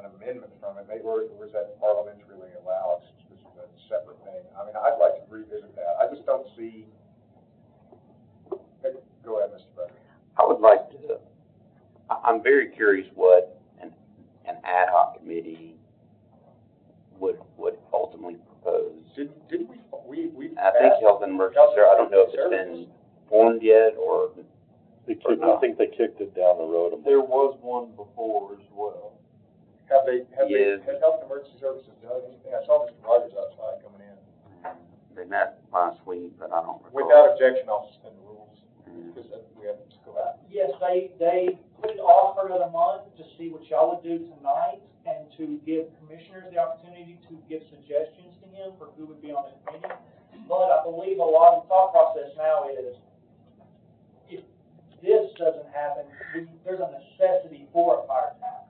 amendment from it, maybe, or is that parliamentary allowed, this is a separate thing. I mean, I'd like to revisit that, I just don't see, go ahead, Mr. President. I would like to, I'm very curious what an ad hoc committee would ultimately propose. Didn't we I think Health and Emergency Services, I don't know if it's been formed yet, or. I think they kicked it down the road a bit. There was one before as well. Has Yes. Health and Emergency Services done anything? I saw Mr. Rogers outside coming in. They met last week, but I don't recall. Without objection, I'll suspend the rules, because we have to go out. Yes, they put it off for another month to see what y'all would do tonight and to give commissioners the opportunity to give suggestions to him for who would be on the committee. But I believe a lot of the thought process now is, if this doesn't happen, there's a necessity for a fire tax.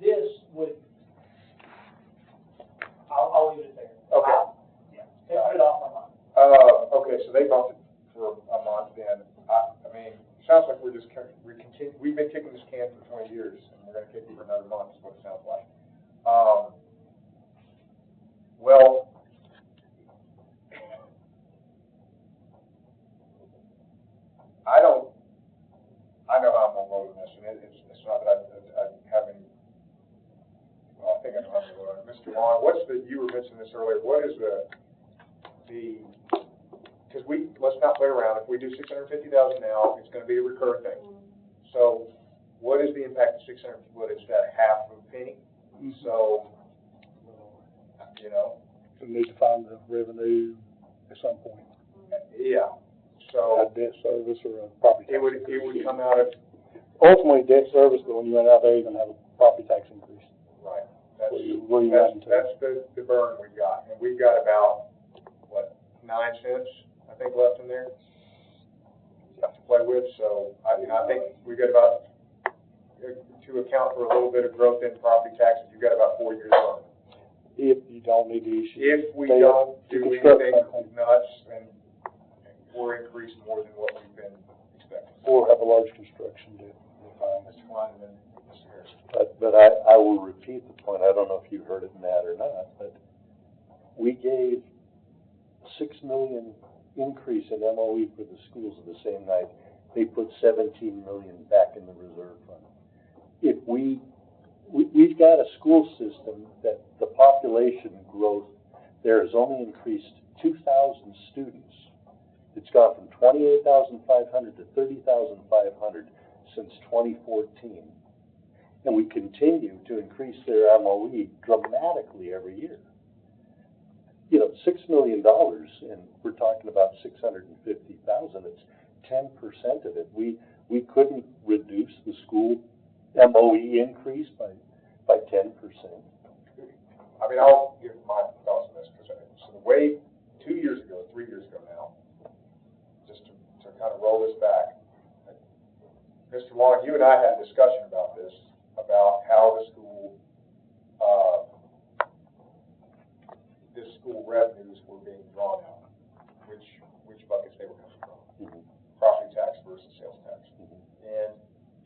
This would, I'll leave it there. Okay. Yeah, they put it off for a month. Okay, so they bumped it for a month then. I mean, sounds like we've been kicking this can for 20 years, and we're gonna kick it for another month, is what it sounds like. Well, I know how I'm gonna vote on this, and it's not that I have any, well, I think I know how I'm gonna vote on it. Mr. Long, you were mentioning this earlier, what is because let's not play around, if we do $650,000 now, it's gonna be a recurring thing. So, what is the impact of 600, what is that, half of a penny? So, you know. We need to find the revenue at some point. Yeah, so. A debt service or a property tax. It would come out of. Ultimately, debt service, but when you run out there, you're gonna have a property tax increase. Right. Where you run into. That's the burn we've got, and we've got about, 9 cents, I think, left in there to play with, so I think we got about, to account for a little bit of growth in property taxes, you've got about 4 years on it. If you don't need to issue. If we don't do anything nuts and or increase more than what we've been expecting. Or have a large construction debt. Mr. Klein and then Mr. Harrison. But I will repeat the point, I don't know if you heard it in that or not, but we gave $6 million increase in MOE for the schools the same night. They put $17 million back in the reserve fund. If we've got a school system that the population growth there has only increased 2,000 students. It's gone from 28,500 to 30,500 since 2014. And we continue to increase their MOE dramatically every year. You know, $6 million, and we're talking about 650,000. It's 10% of it. We couldn't reduce the school MOE increase by 10%. I mean, I'll give my thoughts on this, because so the way 3 years ago now, just to kind of roll this back, Mr. Long, you and I had a discussion about this, about how the school revenues were being drawn out, which buckets they were coming from, property tax versus sales tax. And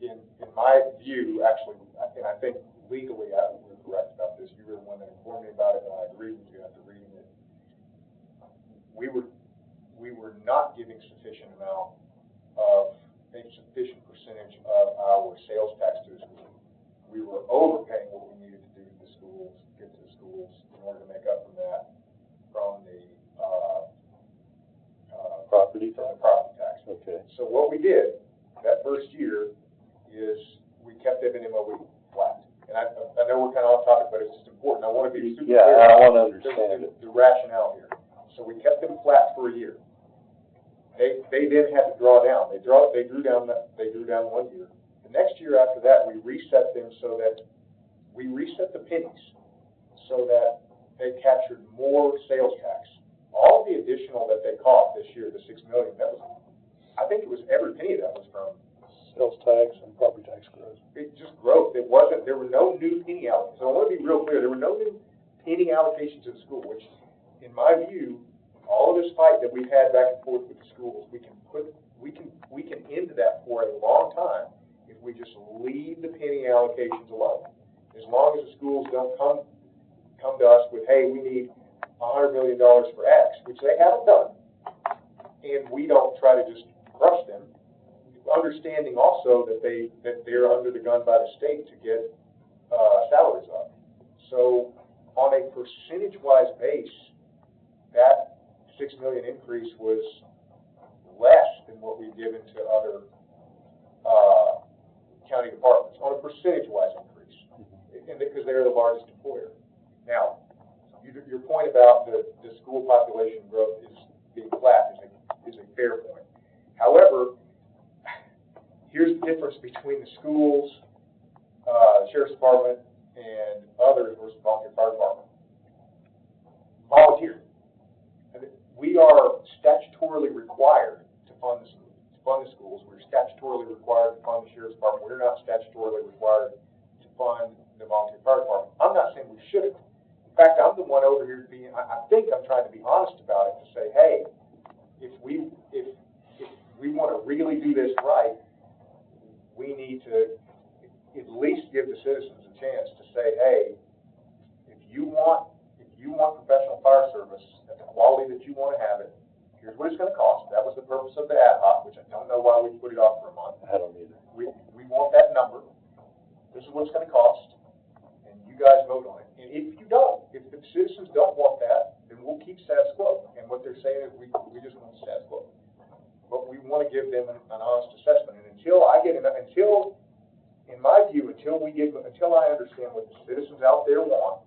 in my view, actually, and I think legally I was correct about this, you were the one that informed me about it, and I agreed with you after reading it. We were not giving a sufficient percentage of our sales tax to the school. We were overpaying what we needed to do to the schools, get to the schools, in order to make up from that, from the property tax. Okay. So what we did that first year is we kept it in MOE flat. And I know we're kind of off topic, but it's just important. I want to be super clear. Yeah, I want to understand it. The rationale here. So we kept them flat for a year. They then had to draw down. They drew down 1 year. The next year after that, we reset them so that we reset the pennies so that they captured more sales tax. All the additional that they caught this year, the $6 million, I think it was every penny that was from sales tax and property tax growth. It just growth. There were no new penny allocations. So I want to be real clear. There were no new penny allocations to the school, which, in my view, all of this fight that we've had back and forth with the schools, we can end that for a long time if we just leave allocations alone. As long as the schools don't come to us with, hey, we need $100 million for X, which they haven't done, and we don't try to just crush them, understanding also that they're under the gun by the state to get salaries up. So on a percentage-wise base, that $6 million increase was less than what we've given to other county departments on a percentage-wise increase, and because they're the largest employer. Now, your point about the school population growth is being flat is a fair point. However, here's the difference between the schools, sheriff's department, and others versus volunteer fire department. Volunteer. We are statutorily required to fund the schools. We're statutorily required to fund the sheriff's department. We're not statutorily required to fund the volunteer fire department. I'm not saying we shouldn't. In fact, I'm the one over here being, I think I'm trying to be honest about it, to say, hey, if we want to really do this right, we need to at least give the citizens a chance to say, hey, if you want professional fire service at the quality that you want to have it, here's what it's going to cost. That was the purpose of the ad hoc, which I don't know why we put it off for a month. I don't either. We want that number. This is what it's going to cost, and you guys vote on it. And if you don't, if the citizens don't want that, then we'll keep status quo. And what they're saying is we just want status quo. But we want to give them an honest assessment. And until I understand what the citizens out there want,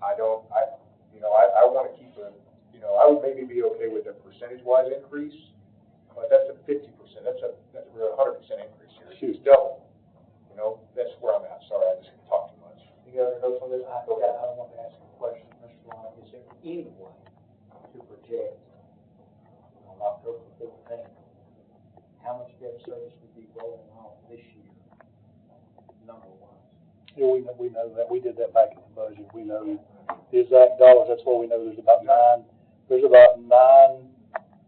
I want to keep I would maybe be okay with a percentage-wise increase, but that's a 50%. That's a 100% increase here. It's double. That's where I'm at. Sorry, I just talked too much. You got any notes on this? I want to ask a question, Mr. Long. Is there any way to project on October 15th how much debt service would be rolling off this year, number-wise? Yeah, we know that. We did that back in the budget. We know the exact dollars. That's why we know there's about nine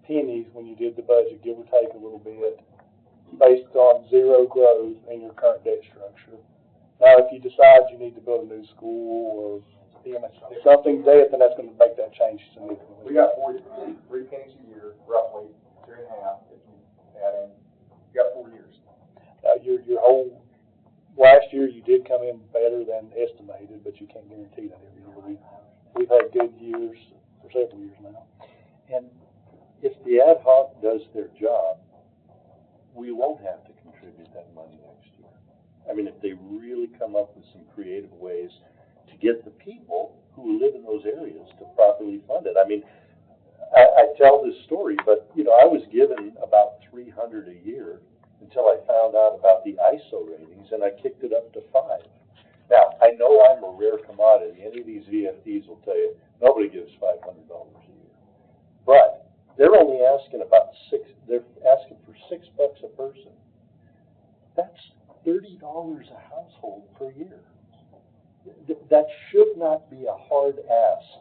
pennies when you did the budget, give or take a little bit, based on zero growth in your current debt structure. Now, if you decide you need to build a new school or something debt, then that's going to make that change significantly. We got 3 pennies a year, roughly 3.5 if you add in. You got 4 years. Your whole last year you did come in better than estimated, but you can't guarantee that every year. We've had good years for several years now. And if the ad hoc does their job, we won't have to contribute that money next year. I mean, if they really come up with some creative ways to get the people who live in those areas to properly fund it. I mean, I tell this story, but, I was given about $300 a year until I found out about the ISO ratings, and I kicked it up to 5. Now, I know I'm a rare commodity. Any of these VFDs will tell you, nobody gives $500 a year. But they're only asking they're asking for $6 a person. That's $30 a household per year. That should not be a hard ask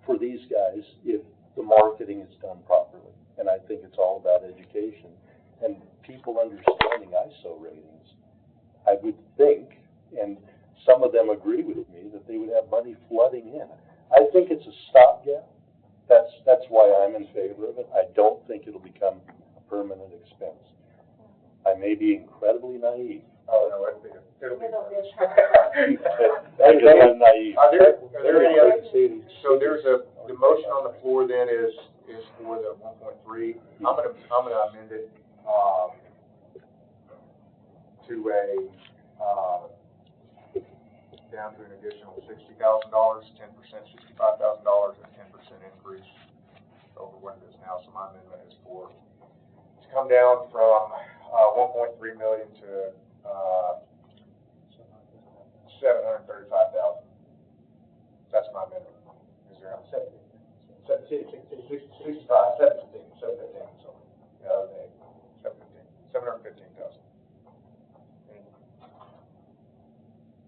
for these guys if the marketing is done properly. And I think it's all about education and people understanding ISO ratings. I would think, and some of them agree with me, that they would have money flooding in. I think it's a stopgap. That's why I'm in favor of it. I don't think it'll become a permanent expense. I may be incredibly naive. Oh, no, it'll be. I'm naive. Are there any other? So the motion on the floor then is for the 1.3. I'm gonna amend it to down to an additional $60,000, 10%, $65,000, and 10% increase over what it is now. So my amendment is to come down from 1.3 million to 735,000. That's my amendment. Is there 715? So the other day, 715,000.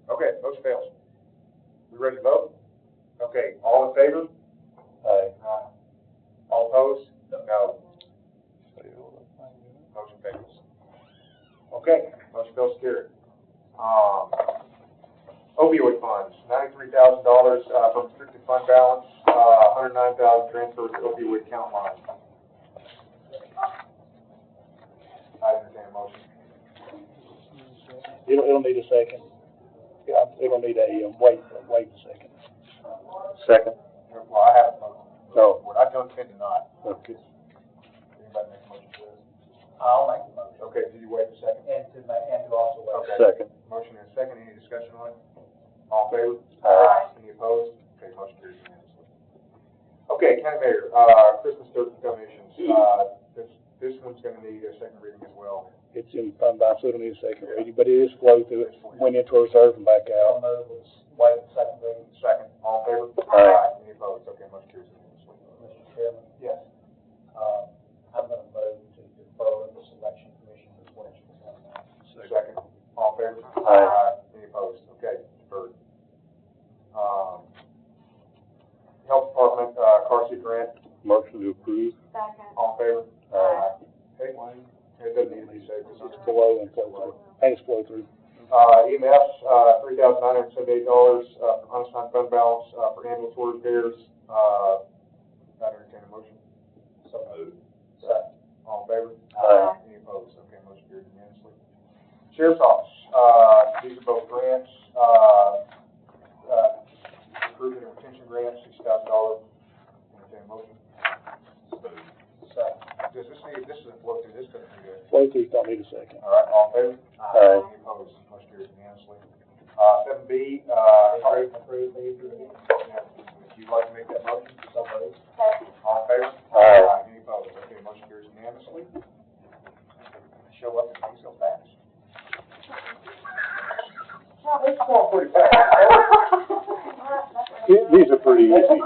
Okay, motion fails. We ready to vote? Okay, all in favor? Aye. All opposed? No. Motion fails. Okay, motion Bill Scarrett. Opioid funds, $93,000, from restricted fund balance, $109,000 transferred to opioid account line. I entertain a motion. It'll need a second. Yeah, it'll need a, wait a second. Second. Well, I have a motion. No. I don't intend to not. Okay. Anybody make a motion for this? I'll make the motion. Okay, did you wait a second? And to also wait. Okay. Second. Motion and a second, any discussion on it? All in favor? Aye. Any opposed? Okay, motion carries unanimously. Okay, County Mayor, Christmas donations, this one's gonna need a second reading as well. It's in fund balance, so it'll need a second reading, but it is flow through it, went into a reserve and back I'll out. move with wait a second reading. Second, all in favor? Aye. Any opposed? Okay, motion carries unanimously. Mr. Chairman, Yes. I'm gonna move to defer the selection commission request for $1. Second, all in favor? Aye. Any opposed? Okay, deferred. Health Department, car seat grant, Motion to approve. Second. all in favor? Aye. Okay, it doesn't need to be said, It's below and flow through, and it's flow through. EMS, $3,978, from unassigned fund balance, for ambulatory repairs, I entertain a motion. So moved. Second. All in favor? Aye. Any opposed? Okay, motion carries unanimously. Sheriff's Office, these are both grants, recruitment and retention grants, $6,000. Entertain a motion. Second. Does this need, this is a flow through, this doesn't need a, Flow through don't need a second. all right, all in favor? Aye. Any opposed? Motion carries unanimously. 7B, Approve the agreement. would you like to make that motion? So moved. Second. All in favor? Aye. Any opposed? Okay, motion carries unanimously. Show up and things go fast. It's going pretty fast. These are pretty easy.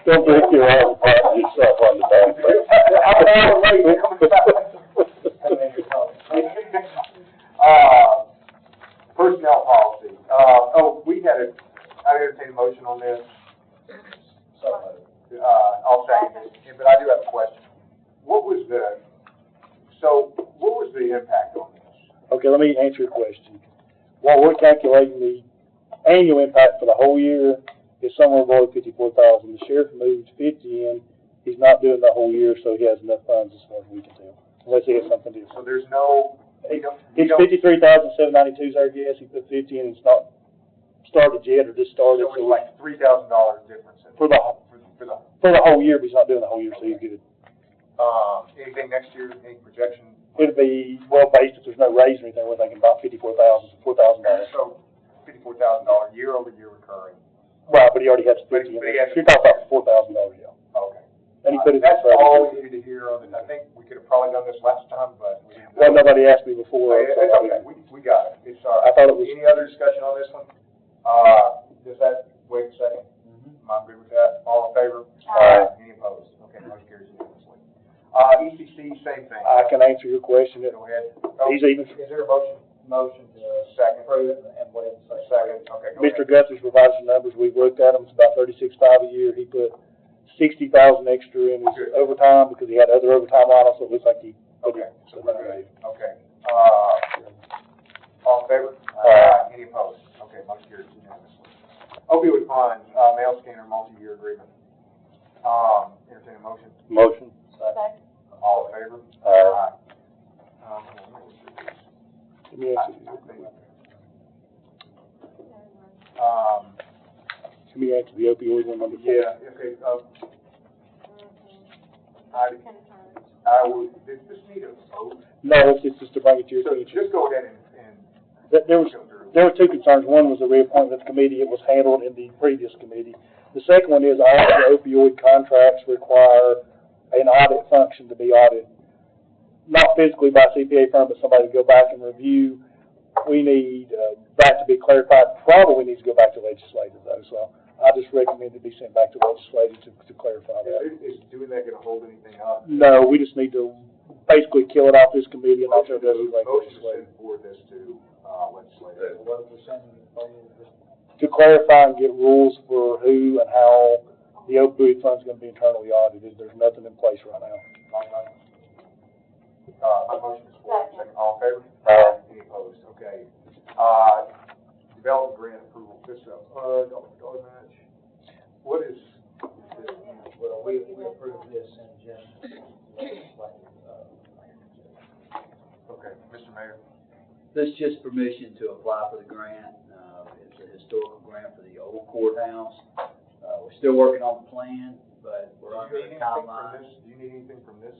Don't break your arm apart yourself on the back. Personnel policy. I entertain a motion on this. So moved. I'll second it, but I do have a question. What was the impact on this? Okay, let me answer your question. While we're calculating the annual impact for the whole year, is somewhere below 54,000. The sheriff moved 50 in, he's not doing the whole year, so he has enough funds as far as we can tell, unless he has something different. So there's no, we don't, It's 53,792 is our guess, he put 50 in, it's not started yet, or just started, so it's so like $3,000 difference in for the whole year, but he's not doing the whole year, so he's good. anything next year, any projection? It'll be, well, based if there's no raise or anything, we're thinking about $54,000. So $54,000 year-over-year recurring. Right, but he already has 50 in But he there. has- You're talking about $4,000, yeah. Okay. And he put it in That's the budget. all we needed to hear on it. I think we could have probably done this last time, but we didn't. Well, nobody asked me before. It's okay, we got it. It's all right. I thought it was- Any other discussion on this one? Does that, wait a second? I'm good with that. All in favor? Aye. Any opposed? Okay, motion carries unanimously. ECC, same thing. I can answer your question. Go ahead. Oh, He's even, Is there a motion? Motion to Second. approve it and wait a second. Second, okay, go Mr. ahead. Guthrie's provided some numbers, we've looked at them, it's about 36.5 a year. He put 60,000 extra in his Good. overtime because he had other overtime on it, so it looks like he. Okay, so we're good. Okay. All in favor? Aye. Any opposed? Okay, motion carries unanimously. Opioid fund, mail scanner, multi-year agreement. Entertain a motion. Motion. Second. All in favor? Aye. Let me answer Let me answer the opioid one number four. Yeah, okay, I would, does this need a vote? No, it's just to bring it to your So attention. just go ahead and There was, go through. there were two concerns. One was the reappointment of the committee. It was handled in the previous committee. The second one is all the opioid contracts require an audit function to be audited. Not physically by a CPA firm, but somebody to go back and review. We need that to be clarified. Probably needs to go back to legislative though, so I just recommend it be sent back to legislative to clarify that. Is doing that gonna hold anything up? No, we just need to basically kill it off this committee and also go to Motion to legislative. send forward this to, legislative. What are we sending it for? To clarify and get rules for who and how the opioid fund's gonna be internally audited. There's nothing in place right now. like that? My motion is for, second, all in favor? Any opposed? Okay. Development grant approval, this, dollar match. What is this? Well, we approved this in June. Okay, Mr. Mayor. This is just permission to apply for the grant. It's a historical grant for the old courthouse. We're still working on the plan, but we're Do under you need the anything from timeline. this? Do you need anything from this?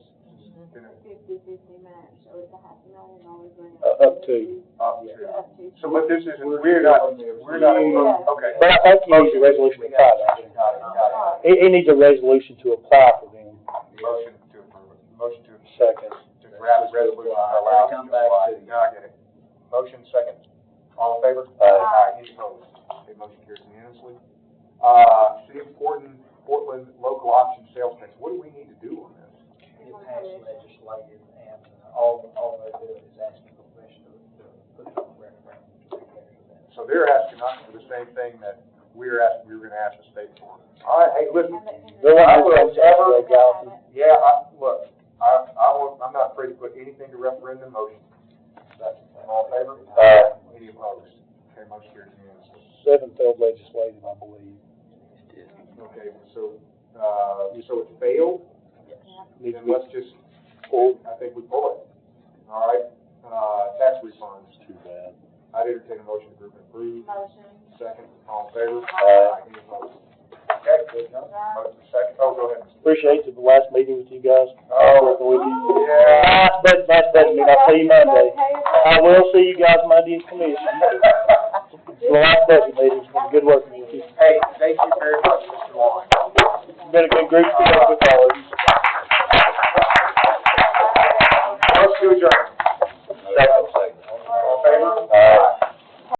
50/50 match, so it's $500,000 grant. Up to. Up Yeah, to. up to. So what this is, we're not, okay. But I think he needs a resolution to apply, don't you? He needs a resolution to apply for them. Motion to approve it. Motion to. Second. To draft resolution, allow. Come back to you. Now I get it. Motion second. All in favor? Aye. Any opposed? Okay, motion carries unanimously. City of Portland local option sales tax. What do we need to do on this? It passed legislative, and all they do is asking for permission to put it on referendum to take care of that. So they're asking us for the same thing that we were gonna ask the state for. All right, hey, listen. I will never, yeah, look, I'm not afraid to put anything to referendum motion. All in favor? Any opposed? Okay, motion carries unanimously. 7 failed legislative, I believe. Okay, so it failed? Needs Then to be let's just, I think we pull it. All right, tax refunds. too bad. I'd entertain a motion to group and approve. Motion. Second, all in favor? Any opposed? Right. Okay, motion second, oh, go ahead. Appreciate the last meeting with you guys. Oh, Working with you. yeah. But that doesn't mean I'll see you Monday. I will see you guys Monday in commission. The last budget meeting, it's been good working with you. Hey, thank you very much, Mr. Long. It's been a good group to work with all of you.